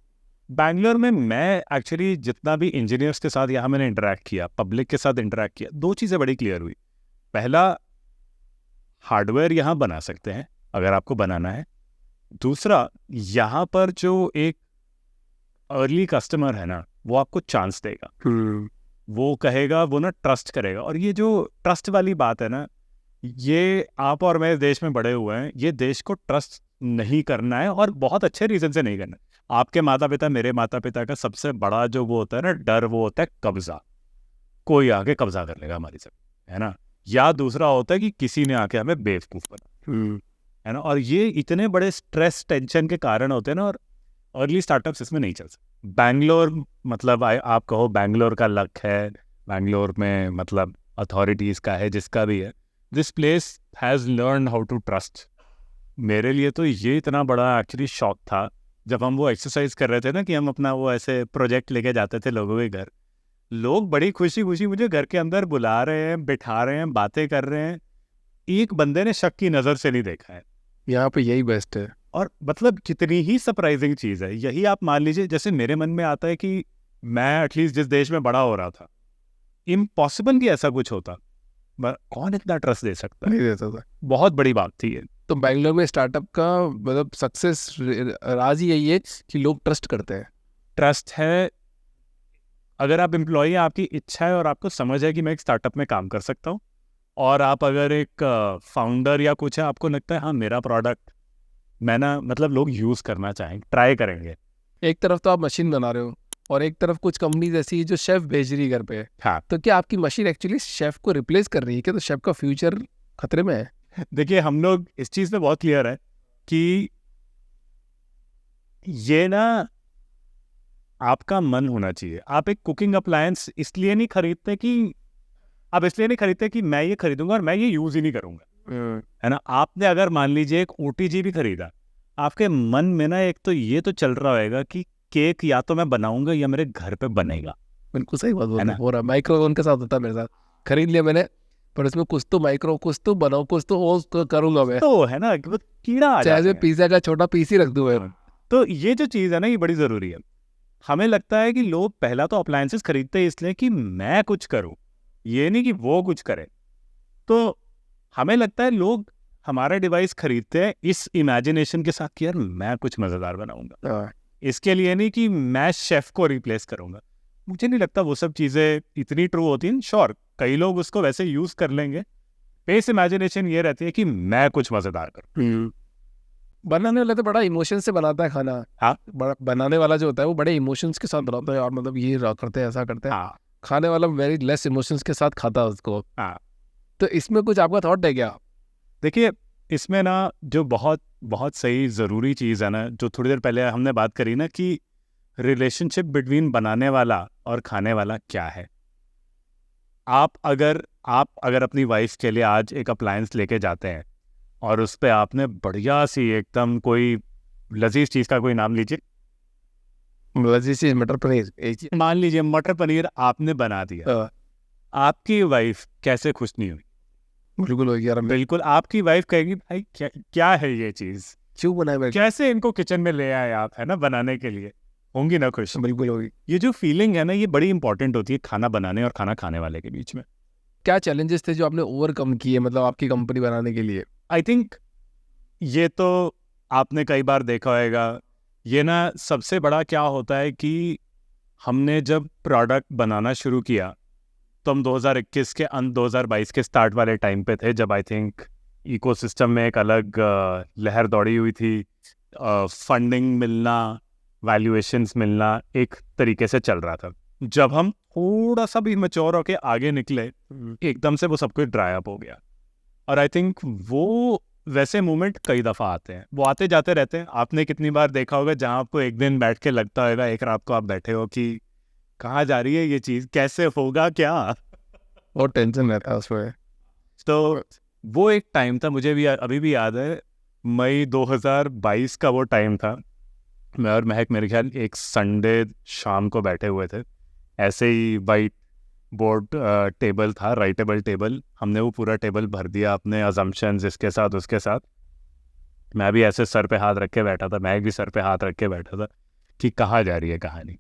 बैंगलोर में मैं एक्चुअली जितना भी इंजीनियर्स के साथ यहाँ मैंने इंटरेक्ट किया, पब्लिक के साथ इंटरेक्ट किया, दो चीज़ें बड़ी क्लियर हुई। पहला, हार्डवेयर यहाँ बना सकते हैं अगर आपको बनाना है। दूसरा, यहाँ पर जो एक अर्ली कस्टमर है ना, वो आपको चांस देगा, वो कहेगा, वो ना ट्रस्ट करेगा। और ये जो ट्रस्ट वाली बात है ना, ये आप और मैं देश में बड़े हुए हैं, ये देश को ट्रस्ट नहीं करना है और बहुत अच्छे रीज़न से नहीं करना है। आपके माता पिता, मेरे माता पिता का सबसे बड़ा जो वो होता है ना डर, वो होता है कब्जा, कोई आके कब्जा कर लेगा हमारी जमीन, है ना। या दूसरा होता है कि किसी ने आके हमें बेवकूफ़ बना, है ना। और ये इतने बड़े स्ट्रेस टेंशन के कारण होते हैं ना, और अर्ली स्टार्टअप्स इसमें नहीं चल सकते। बैंगलोर मतलब आप कहो बैंगलोर का लक है, बैंगलोर में मतलब अथॉरिटीज़ का है, जिसका भी है, this place has learn how to trust. मेरे लिए तो ये इतना बड़ा एक्चुअली शॉक था जब हम वो एक्सरसाइज कर रहे थे ना, कि हम अपना वो ऐसे प्रोजेक्ट लेके जाते थे लोगों के घर। लोग बड़ी खुशी खुशी मुझे घर के अंदर बुला रहे हैं, बिठा रहे हैं, बातें कर रहे हैं। एक बंदे ने शक की नज़र से नहीं देखा है। यहाँ पे यही बेस्ट है। और मतलब कितनी ही सरप्राइजिंग चीज़ है। यही आप मान लीजिए, जैसे मेरे मन में आता है कि मैं एटलीस्ट जिस देश में बड़ा हो रहा था, इम्पॉसिबल कि ऐसा कुछ होता, कौन इतना ट्रस्ट दे सकता है? नहीं देता था। बहुत बड़ी बात थी ये। तो बैंगलोर में स्टार्टअप का मतलब सक्सेस राज ही यही है कि लोग ट्रस्ट करते हैं। ट्रस्ट है, अगर आप एम्प्लॉई हैं, आपकी इच्छा है और आपको समझ है कि मैं एक स्टार्टअप में काम कर सकता हूँ, और आप अगर एक फाउंडर या कुछ है, आपको लगता है हाँ मेरा प्रोडक्ट मैं ना मतलब लोग यूज़ करना चाहेंगे, ट्राई करेंगे। एक तरफ तो आप मशीन बना रहे हो और एक तरफ कुछ कंपनीज ऐसी है जो शेफ भेज रही है घर पे। हाँ, तो क्या आपकी मशीन एक्चुअली शेफ को रिप्लेस कर रही है क्या? तो शेफ का फ्यूचर खतरे में है? देखिए हम लोग इस चीज़ पे बहुत क्लियर है कि ये ना आपका मन होना चाहिए। आप एक कुकिंग अप्लायंस इसलिए नहीं खरीदते कि आप इसलिए नहीं खरीदते कि मैं ये खरीदूंगा और मैं ये यूज़ ही नहीं करूंगा, है ना। आपने अगर मान लीजिए एक OTG भी खरीदा, आपके मन में ना एक तो ये तो चल रहा होगा कि केक या तो मैं बनाऊंगा या मेरे घर पे बनेगा। बिल्कुल सही बात बोल है रहे ना? हो रहा है। माइक्रोवेव के साथ होता है मेरे साथ। खरीद लिया मैंने, पर इसमें कुछ तो माइक्रो, कुछ तो बनाओ, कुछ तो वो करूंगा मैं। तो है ना कि वो कीड़ा आ चाहे जाता मैं है। पिज्जा का छोटा पीस ही रख दूं मैं। तो ये जो चीज़ है ना, ये बड़ी ज़रूरी है। हमें लगता है कि लोग पहला तो अप्लायंसेस खरीदते हैं इसलिए कि मैं कुछ करूं, ये नहीं कि वो कुछ करे। तो हमें लगता है लोग हमारा डिवाइस खरीदते हैं इस इमेजिनेशन के साथ कि यार मैं कुछ मज़ेदार बनाऊंगा, हाँ। इसके लिए नहीं कि मैं शेफ को रिप्लेस करूंगा। मुझे नहीं लगता वो सब चीज़ें इतनी ट्रू होती हैं। श्योर कई लोग उसको वैसे यूज़ कर लेंगे, बेस इमेजिनेशन ये रहती है कि मैं कुछ मज़ेदार करूँ। बनाने वाला तो बड़ा इमोशन से बनाता है खाना। हाँ। बनाने वाला जो होता है वो बड़े इमोशंस के साथ बनाता है, और मतलब ये करते हैं, ऐसा करते हैं। हाँ खाने वाला वेरी लेस इमोशंस के साथ खाता है उसको। हाँ। तो इसमें कुछ आपका थॉट है क्या? देखिए इसमें ना जो बहुत बहुत सही ज़रूरी चीज़ है ना, जो थोड़ी देर पहले हमने बात करी ना, कि रिलेशनशिप बिटवीन बनाने वाला और खाने वाला क्या है। आप अगर अपनी वाइफ के लिए आज एक अप्लायंस लेके जाते हैं और उस पे आपने बढ़िया सी एकदम कोई लजीज चीज़ का कोई नाम लीजिए, लजीज मटर पनीर, मान लीजिए मटर पनीर आपने बना दिया, आपकी वाइफ कैसे खुश नहीं हुई? बिल्कुल होगी यार। बिल्कुल, आपकी वाइफ कहेगी भाई क्या है ये चीज़, क्यों बनाए? कैसे इनको किचन में ले आए आप, है ना, बनाने के लिए। होंगी ना खुश? बिल्कुल होगी। ये जो फीलिंग है ना, ये बड़ी इंपॉर्टेंट होती है खाना बनाने और खाना खाने वाले के बीच में। क्या चैलेंजेस थे जो आपने ओवरकम किए मतलब आपकी कंपनी बनाने के लिए? आई थिंक ये तो आपने कई बार देखा होगा, ये ना सबसे बड़ा क्या होता है कि हमने जब प्रोडक्ट बनाना शुरू किया तो हम 2021 के अंत 2022 के स्टार्ट वाले टाइम पे थे, जब आई थिंक इकोसिस्टम में एक अलग लहर दौड़ी हुई थी। फंडिंग मिलना, वैल्यूएशंस मिलना एक तरीके से चल रहा था। जब हम थोड़ा सा भी मैच्योर होके आगे निकले, एकदम से वो सब कुछ ड्राई अप हो गया। और आई थिंक वो वैसे मोमेंट कई दफ़ा आते हैं, वो आते जाते रहते हैं। आपने कितनी बार देखा होगा जहाँ आपको एक दिन बैठ के लगता होगा, एक रात को आप बैठे हो कि कहाँ जा रही है ये चीज़, कैसे होगा क्या, और टेंशन रहता है उसमें। तो वो एक टाइम था, मुझे भी अभी भी याद है, मई 2022 का वो टाइम था। मैं और महक मेरे ख्याल एक संडे शाम को बैठे हुए थे, ऐसे ही वाइट बोर्ड टेबल था, राइटेबल टेबल, हमने वो पूरा टेबल भर दिया अपने अजम्पशंस इसके साथ उसके साथ। मैं भी ऐसे सर पे हाथ रख के बैठा था, मैं भी सर पे हाथ रख के बैठा था कि कहाँ जा रही है कहानी,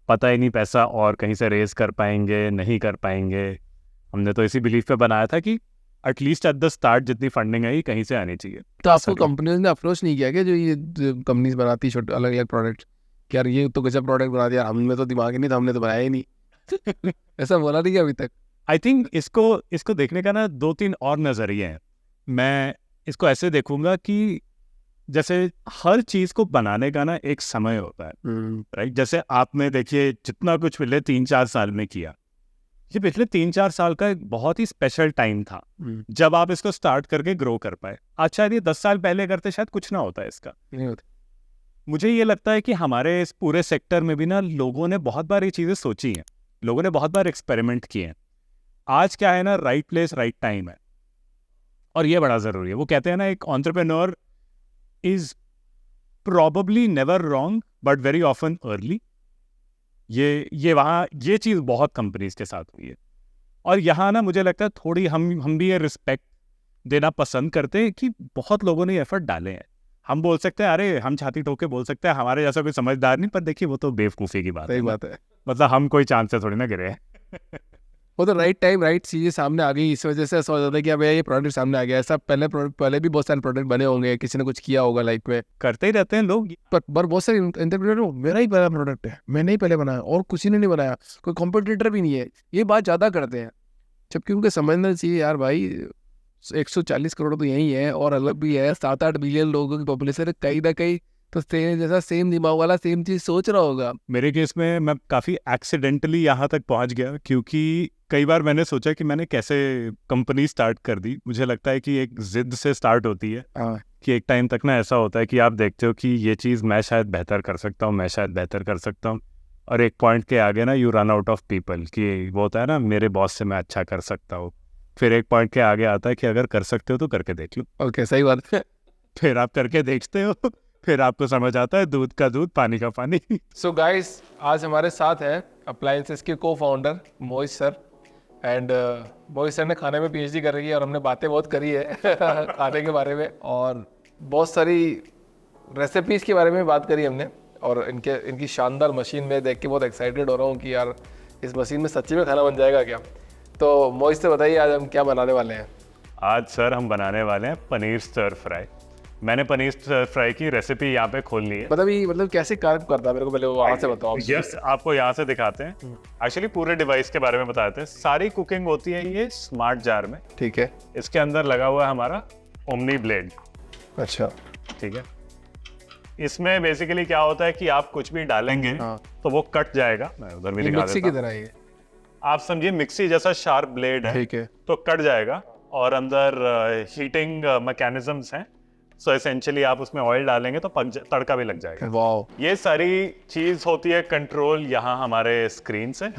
पता ही नहीं पैसा और कहीं से रेज कर पाएंगे नहीं कर पाएंगे। हमने तो इसी बिलीफ पे बनाया था कि एटलीस्ट एट द स्टार्ट जितनी फंडिंग आई कहीं से आनी चाहिए। तो आपको सर, कंपनीज ने अप्रोच नहीं किया क्या, जो ये कंपनीज बनाती है छोटे अलग अलग प्रोडक्ट, कि यार ये तो गजब प्रोडक्ट बना दिया, हमने तो दिमाग ही नहीं था, हमने तो बनाया ही नहीं ऐसा बोला नहीं क्या अभी तक? आई थिंक इसको देखने का ना 2-3 और नज़रिए हैं। मैं इसको ऐसे देखूंगा कि जैसे हर चीज़ को बनाने का ना एक समय होता है, राइट। जैसे आपने देखिए जितना कुछ पिछले 3-4 साल में किया, ये पिछले 3-4 साल का एक बहुत ही स्पेशल टाइम था जब आप इसको स्टार्ट करके ग्रो कर पाए। आज शायद ये 10 साल पहले करते शायद कुछ ना होता है इसका। नहीं होता। मुझे ये लगता है कि हमारे इस पूरे सेक्टर में भी ना लोगों ने बहुत बार ये चीज़ें सोची हैं, लोगों ने बहुत बार एक्सपेरिमेंट किए हैं। आज क्या है ना, राइट प्लेस राइट टाइम है, और ये बड़ा ज़रूरी है। वो कहते हैं ना, एक entrepreneur is probably never wrong but very often early. ये वहाँ ये चीज़ बहुत कंपनीज के साथ हुई है, और यहाँ ना मुझे लगता है थोड़ी हम भी ये रिस्पेक्ट देना पसंद करते हैं कि बहुत लोगों ने एफर्ट डाले हैं। हम बोल सकते हैं, अरे हम छाती ठोक के बोल सकते हैं हमारे जैसा कोई समझदार नहीं, पर देखिए वो तो बेवकूफ़ी की बात है। सही बात है। मतलब हम कोई चांद से थोड़ी ना गिरे हैं। वो तो राइट टाइम राइट चीज़ें सामने आ गई, इस वजह से ऐसा हो जाता है कि अब ये प्रोडक्ट सामने आ गया। ऐसा पहले भी बहुत सारे प्रोडक्ट बने होंगे, किसी ने कुछ किया होगा लाइफ में, करते ही रहते हैं लोग। पर बहुत सारे एंटरप्रेन्योर मेरा ही पहला प्रोडक्ट है, मैंने ही पहले बनाया और किसी ने नहीं बनाया, कोई कॉम्पिटिटर भी नहीं है, ये बात ज़्यादा करते हैं। जबकि उनको समझना चाहिए यार भाई 140 करोड़ तो यही है, और अलग भी है 7-8 बिलियन लोगों की पॉपुलेशन है, कहीं ना कहीं तो सेम दिमाग वाला सेम चीज़ सोच रहा होगा। मेरे केस में मैं काफ़ी एक्सीडेंटली यहाँ तक पहुँच गया, क्योंकि कई बार मैंने सोचा कि मैंने कैसे कंपनी स्टार्ट कर दी। मुझे लगता है कि एक जिद से स्टार्ट होती है, कि एक टाइम तक ना ऐसा होता है कि आप देखते हो कि ये चीज़ मैं शायद बेहतर कर सकता हूँ, मैं शायद बेहतर कर सकता हूँ, और एक पॉइंट के आगे ना you run out of people, कि वो होता है ना मेरे बॉस से मैं अच्छा कर सकता हूँ। फिर एक पॉइंट के आगे आता है कि अगर कर सकते हो तो करके देख लो। ओके, सही बात है। फिर आप करके देखते हो, फिर आपको समझ आता है दूध का दूध पानी का पानी। सो गाइस, आज हमारे साथ है अप्लायंसेस के को founder Mohit sir, and Mohit sir ने खाने में पीएचडी कर रही है, और हमने बातें बहुत करी है खाने के बारे में, और बहुत सारी रेसिपीज़ के बारे में बात करी हमने, और इनकी शानदार मशीन में देख के बहुत एक्साइटेड हो रहा हूँ कि यार इस मशीन में सच्ची में खाना बन जाएगा क्या। तो मोहित से बताइए आज हम क्या बनाने वाले हैं। आज सर हम बनाने वाले हैं पनीर स्टर फ्राई। मैंने पनीर स्टर फ्राई की रेसिपी यहाँ पे खोल ली है। मतलब कैसे काम करता है, मेरे को पहले वहाँ से बताओ। यस, आपको यहाँ से दिखाते हैं। एक्चुअली पूरे डिवाइस के बारे में बताते हैं। सारी कुकिंग होती है ये स्मार्ट जार में। ठीक है। इसके अंदर लगा हुआ है हमारा ओमनी ब्लेड। अच्छा, ठीक है। इसमें बेसिकली क्या होता है कि आप कुछ भी डालेंगे तो वो कट जाएगा। मैं उधर भी दिखा मिक्सी देता की तरह है, आप समझिए मिक्सी जैसा शार्प ब्लेड है। ठीक है। तो कट जाएगा, और अंदर हीटिंग मैकेनिज्म्स हैं। सो एसेंशियली आप उसमें ऑयल डालेंगे तो तड़का भी लग जाएगा। वाह। ये सारी चीज होती है कंट्रोल यहाँ हमारे स्क्रीन से।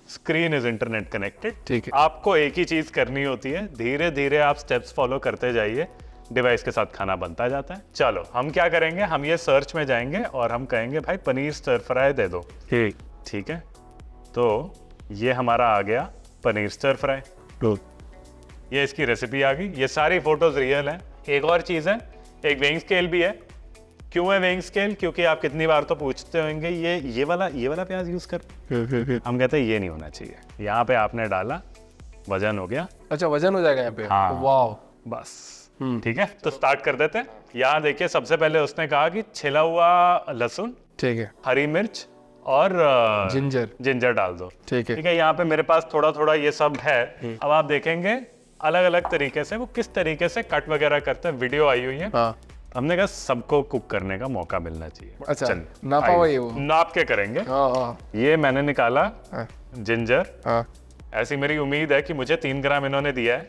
Screen is internet connected. ठीक है। आपको एक ही चीज करनी होती है, धीरे धीरे आप स्टेप्स फॉलो करते जाइए, डिवाइस के साथ खाना बनता जाता है। चलो हम क्या करेंगे, हम ये सर्च में जाएंगे और हम कहेंगे भाई पनीर स्टर फ्राई दे दो। ठीक है। तो ये हमारा आ गया पनीर स्टर फ्राई। ये इसकी रेसिपी आ गई। ये सारी फोटोज रियल हैं। एक और चीज़ है, एक वेइंग स्केल भी है। क्यों है वेइंग स्केल? क्योंकि आप कितनी बार तो पूछते होंगे ये वाला प्याज यूज कर। हम कहते हैं ये नहीं होना चाहिए। यहाँ पे आपने डाला, वजन हो गया। अच्छा, वजन हो जाएगा यहाँ पे। हाँ। वाह। बस ठीक है, तो स्टार्ट कर देते हैं। यहाँ देखिए, सबसे पहले उसने कहा कि छिला हुआ लहसुन, ठीक है, हरी मिर्च और जिंजर डाल दो। ठीक है। यहाँ पे मेरे पास थोड़ा थोड़ा ये सब है। अब आप देखेंगे अलग अलग तरीके से वो किस तरीके से कट वगैरह करते हैं। वीडियो आई हुई है। हमने कहा सबको कुक करने का मौका मिलना चाहिए। अच्छा, नापा हुआ ये वो नाप के करेंगे। ये मैंने निकाला जिंजर। ऐसी मेरी उम्मीद है कि मुझे 3 ग्राम इन्होंने दिया है।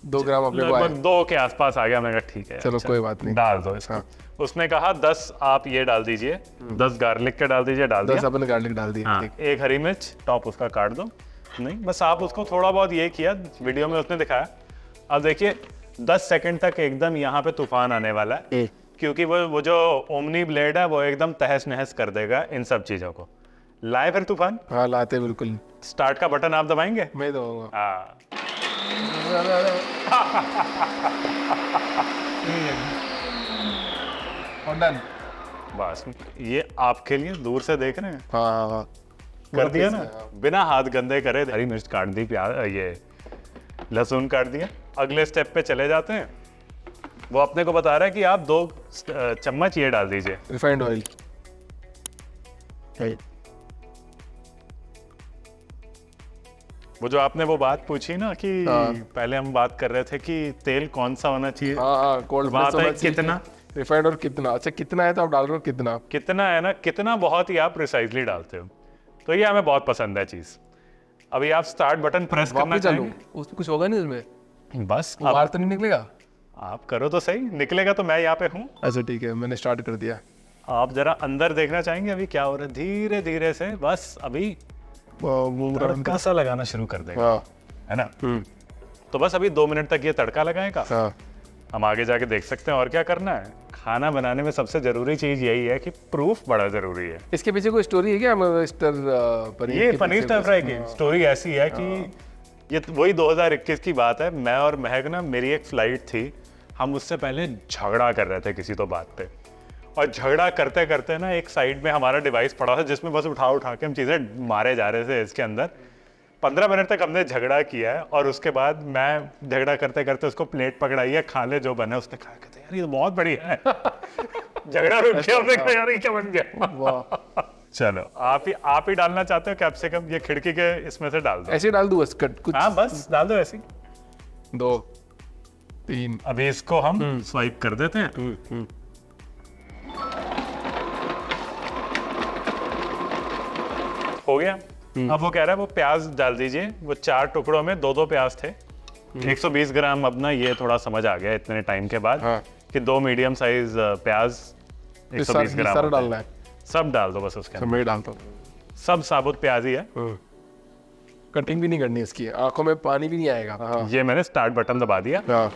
2 ग्राम अपने को लगभग 2 के आसपास आ गया। मैंने कहा ठीक है, चलो कोई बात नहीं, डाल दो इसको। उसने कहा 10 आप ये डाल दीजिए, 10 गार्लिक के डाल दीजिए। डाल 10 अपन गार्लिक डाल दिया। एक हरी मिर्च टॉप उसका काट दो। नहीं, बस आप उसको थोड़ा बहुत ये किया, वीडियो में उसने दिखाया। अब देखिए 10 सेकंड तक एकदम यहाँ पे तूफान आने वाला है, क्योंकि वो जो ओमनी ब्लेड है वो एकदम तहस नहस कर देगा इन सब चीज़ों को। लाए फिर तूफान, हाँ लाते बिल्कुल, स्टार्ट का बटन आप दबाएंगे? मैं दबाऊंगा। हाँ, और डन। बस ये आपके लिए दूर से देख रहे हैं, हाँ हाँ हाँ, कर दिया ना, हाँ। बिना हाथ गंदे करे। हरी मिर्च काट दी, प्याज, ये लहसुन काट दिया। अगले स्टेप पे चले जाते हैं। वो अपने को बता रहा है कि आप 2 चम्मच ये डाल दीजिए, रिफाइंड ऑयल। वो जो आपने वो बात पूछी ना कि हाँ। पहले हम बात कर रहे थे कि तेल कौन सा होना चाहिए, हाँ हाँ, कोल्ड बात है कितना, रिफाइंड और कितना। अच्छा कितना है तो आप डाल रहे हो कितना? कितना है ना, कितना बहुत ही आप प्रिसाइजली डालते हो, तो ये हमें बहुत पसंद है चीज। अभी आप स्टार्ट बटन प्रेस करना वापस चालू, चाहेंगे, उसमें कुछ होगा नहीं इसमें? बस अब बाहर तो नहीं निकलेगा? आप करो तो सही, निकलेगा तो मैं यहाँ पे हूँ। अच्छा ठीक है, मैंने स्टार्ट कर दिया। आप जरा अंदर देखना चाहेंगे अभी क्या हो रहा है, धीरे धीरे से बस अभी तड़का सा लगाना शुरू कर देगा, हाँ है ना। तो बस अभी 2 मिनट तक ये तड़का लगाएगा, हाँ, हम आगे जाके देख सकते हैं और क्या करना है। खाना बनाने में सबसे जरूरी चीज यही है कि प्रूफ बड़ा जरूरी है। इसके पीछे कोई स्टोरी है क्या? मिस्टर पनीर ये के पनीर पीछे स्टर कुछ? फ्राई की स्टोरी ऐसी है कि ये वही 2021 की बात है। मैं और महक ना, मेरी एक फ्लाइट थी, हम उससे पहले झगड़ा कर रहे थे किसी तो बात पे, और झगड़ा करते करते ना एक साइड में हमारा डिवाइस पड़ा था जिसमें बस उठा उठा के हम चीज़ें मारे जा रहे थे इसके अंदर। 15 मिनट तक हमने झगड़ा किया है, और उसके बाद मैं झगड़ा करते करते उसको प्लेट पकड़ाई है, खा ले जो बना। उसने कहा, कहते यार ये तो बहुत बढ़िया है। झगड़ा रुक गया, हमने कहा यार ये क्या बन गया। वाह, चलो आप ही डालना चाहते हो कैप्सिकम, ये खिड़की के इसमें से डाल दो। ऐसे डाल दूँ बस कट कुछ? हाँ बस डाल दो ऐसे ही। 2 3। अभी इसको हम स्वाइप कर देते हैं। हो गया। अब वो कह रहा है वो प्याज डाल दीजिए, वो 4 टुकड़ों में 2-2 प्याज थे। 120 ग्राम। अब ना ये थोड़ा समझ आ गया इतने टाइम के बाद, हाँ। कि 2 मीडियम साइज प्याज 120 ग्राम सारा होते हैं। डालना है? सब डाल दो बस उसके तो अंदर, मैं डालता हूँ। सब साबुत प्याज ही है। कटिंग भी नहीं करनी इसकी, आंखों में पानी भी नहीं आएगा। हाँ ये मैंने स्टार्ट बटन दबा दिया। हाँ,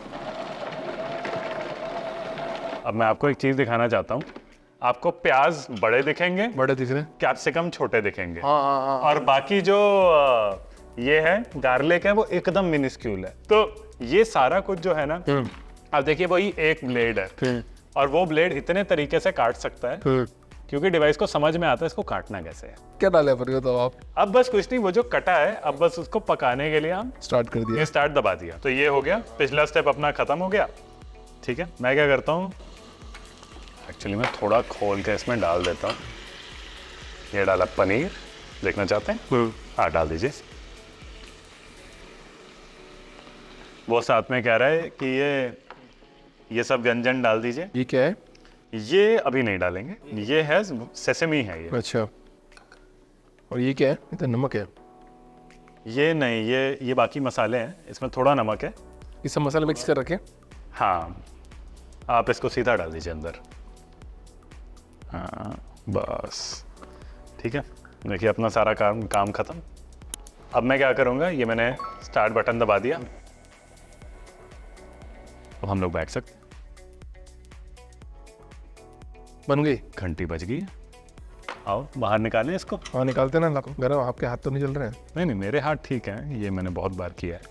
अब मैं आपको एक चीज दिखाना चाहता हूँ। आपको प्याज बड़े दिखेंगे, बड़े दिख रहे हैं। कैप्सिकम छोटे दिखेंगे, हाँ हाँ हाँ, और बाकी जो ये है गार्लिक है वो एकदम मिनिस्क्यूल है। तो ये सारा कुछ जो है ना, अब देखिए वही एक ब्लेड है, और वो ब्लेड इतने तरीके से काट सकता है क्योंकि डिवाइस को समझ में आता है इसको काटना कैसे है। क्या डाले पर तो आप? अब बस कुछ नहीं, वो जो कटा है अब बस उसको पकाने के लिए हम स्टार्ट कर दिया। ये स्टार्ट दबा दिया, तो ये हो गया, पिछला स्टेप अपना खत्म हो गया। ठीक है, मैं क्या करता हूँ, एक्चुअली मैं थोड़ा खोल के इसमें डाल देता हूँ। ये डाला पनीर, देखना चाहते हैं? हाँ डाल दीजिए। वो साथ में कह रहा है कि ये सब व्यंजन डाल दीजिए। ये क्या है? ये अभी नहीं डालेंगे, ये है सेसेमी है ये। अच्छा, और ये क्या है? ये तो नमक है। ये नहीं, ये बाकी मसाले हैं, इसमें थोड़ा नमक है। ये सब मसाले मिक्स कर रखे? हाँ, आप इसको सीधा डाल दीजिए अंदर। हाँ बस ठीक है, देखिए अपना सारा काम खत्म। अब मैं क्या करूँगा, ये मैंने स्टार्ट बटन दबा दिया, अब हम लोग बैठ सकते। बन गई? घंटी बज गई है, आओ बाहर निकालें इसको। हाँ निकालते ना, लाओ। गरम, आपके हाथ तो नहीं चल रहे हैं? नहीं मेरे हाथ ठीक हैं, ये मैंने बहुत बार किया है।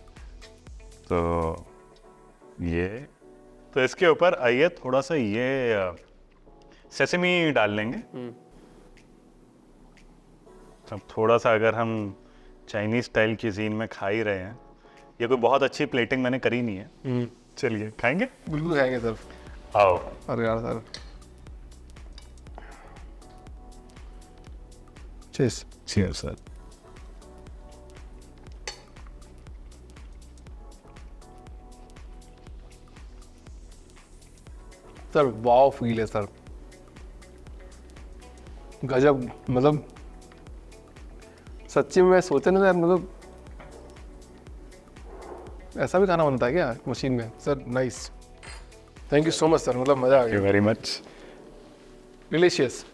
तो ये तो इसके ऊपर आइए थोड़ा सा ये सेसमी डाल लेंगे। अब थोड़ा सा, अगर हम चाइनीज स्टाइल क्यूजीन में खा ही रहे हैं, ये कोई बहुत अच्छी प्लेटिंग मैंने करी नहीं है। चलिए खाएंगे? बिल्कुल खाएंगे सर। आओ। अरे यार सर, चीज। Cheers sir. सर वाव फील है सर, गजब। मतलब सच्ची में मैं सोचा नहीं था, मतलब ऐसा भी खाना बनता है क्या मशीन में? Sir nice, thank you so much sir, मतलब मजा आ थैंक यू गया। Very much. डिलीशियस।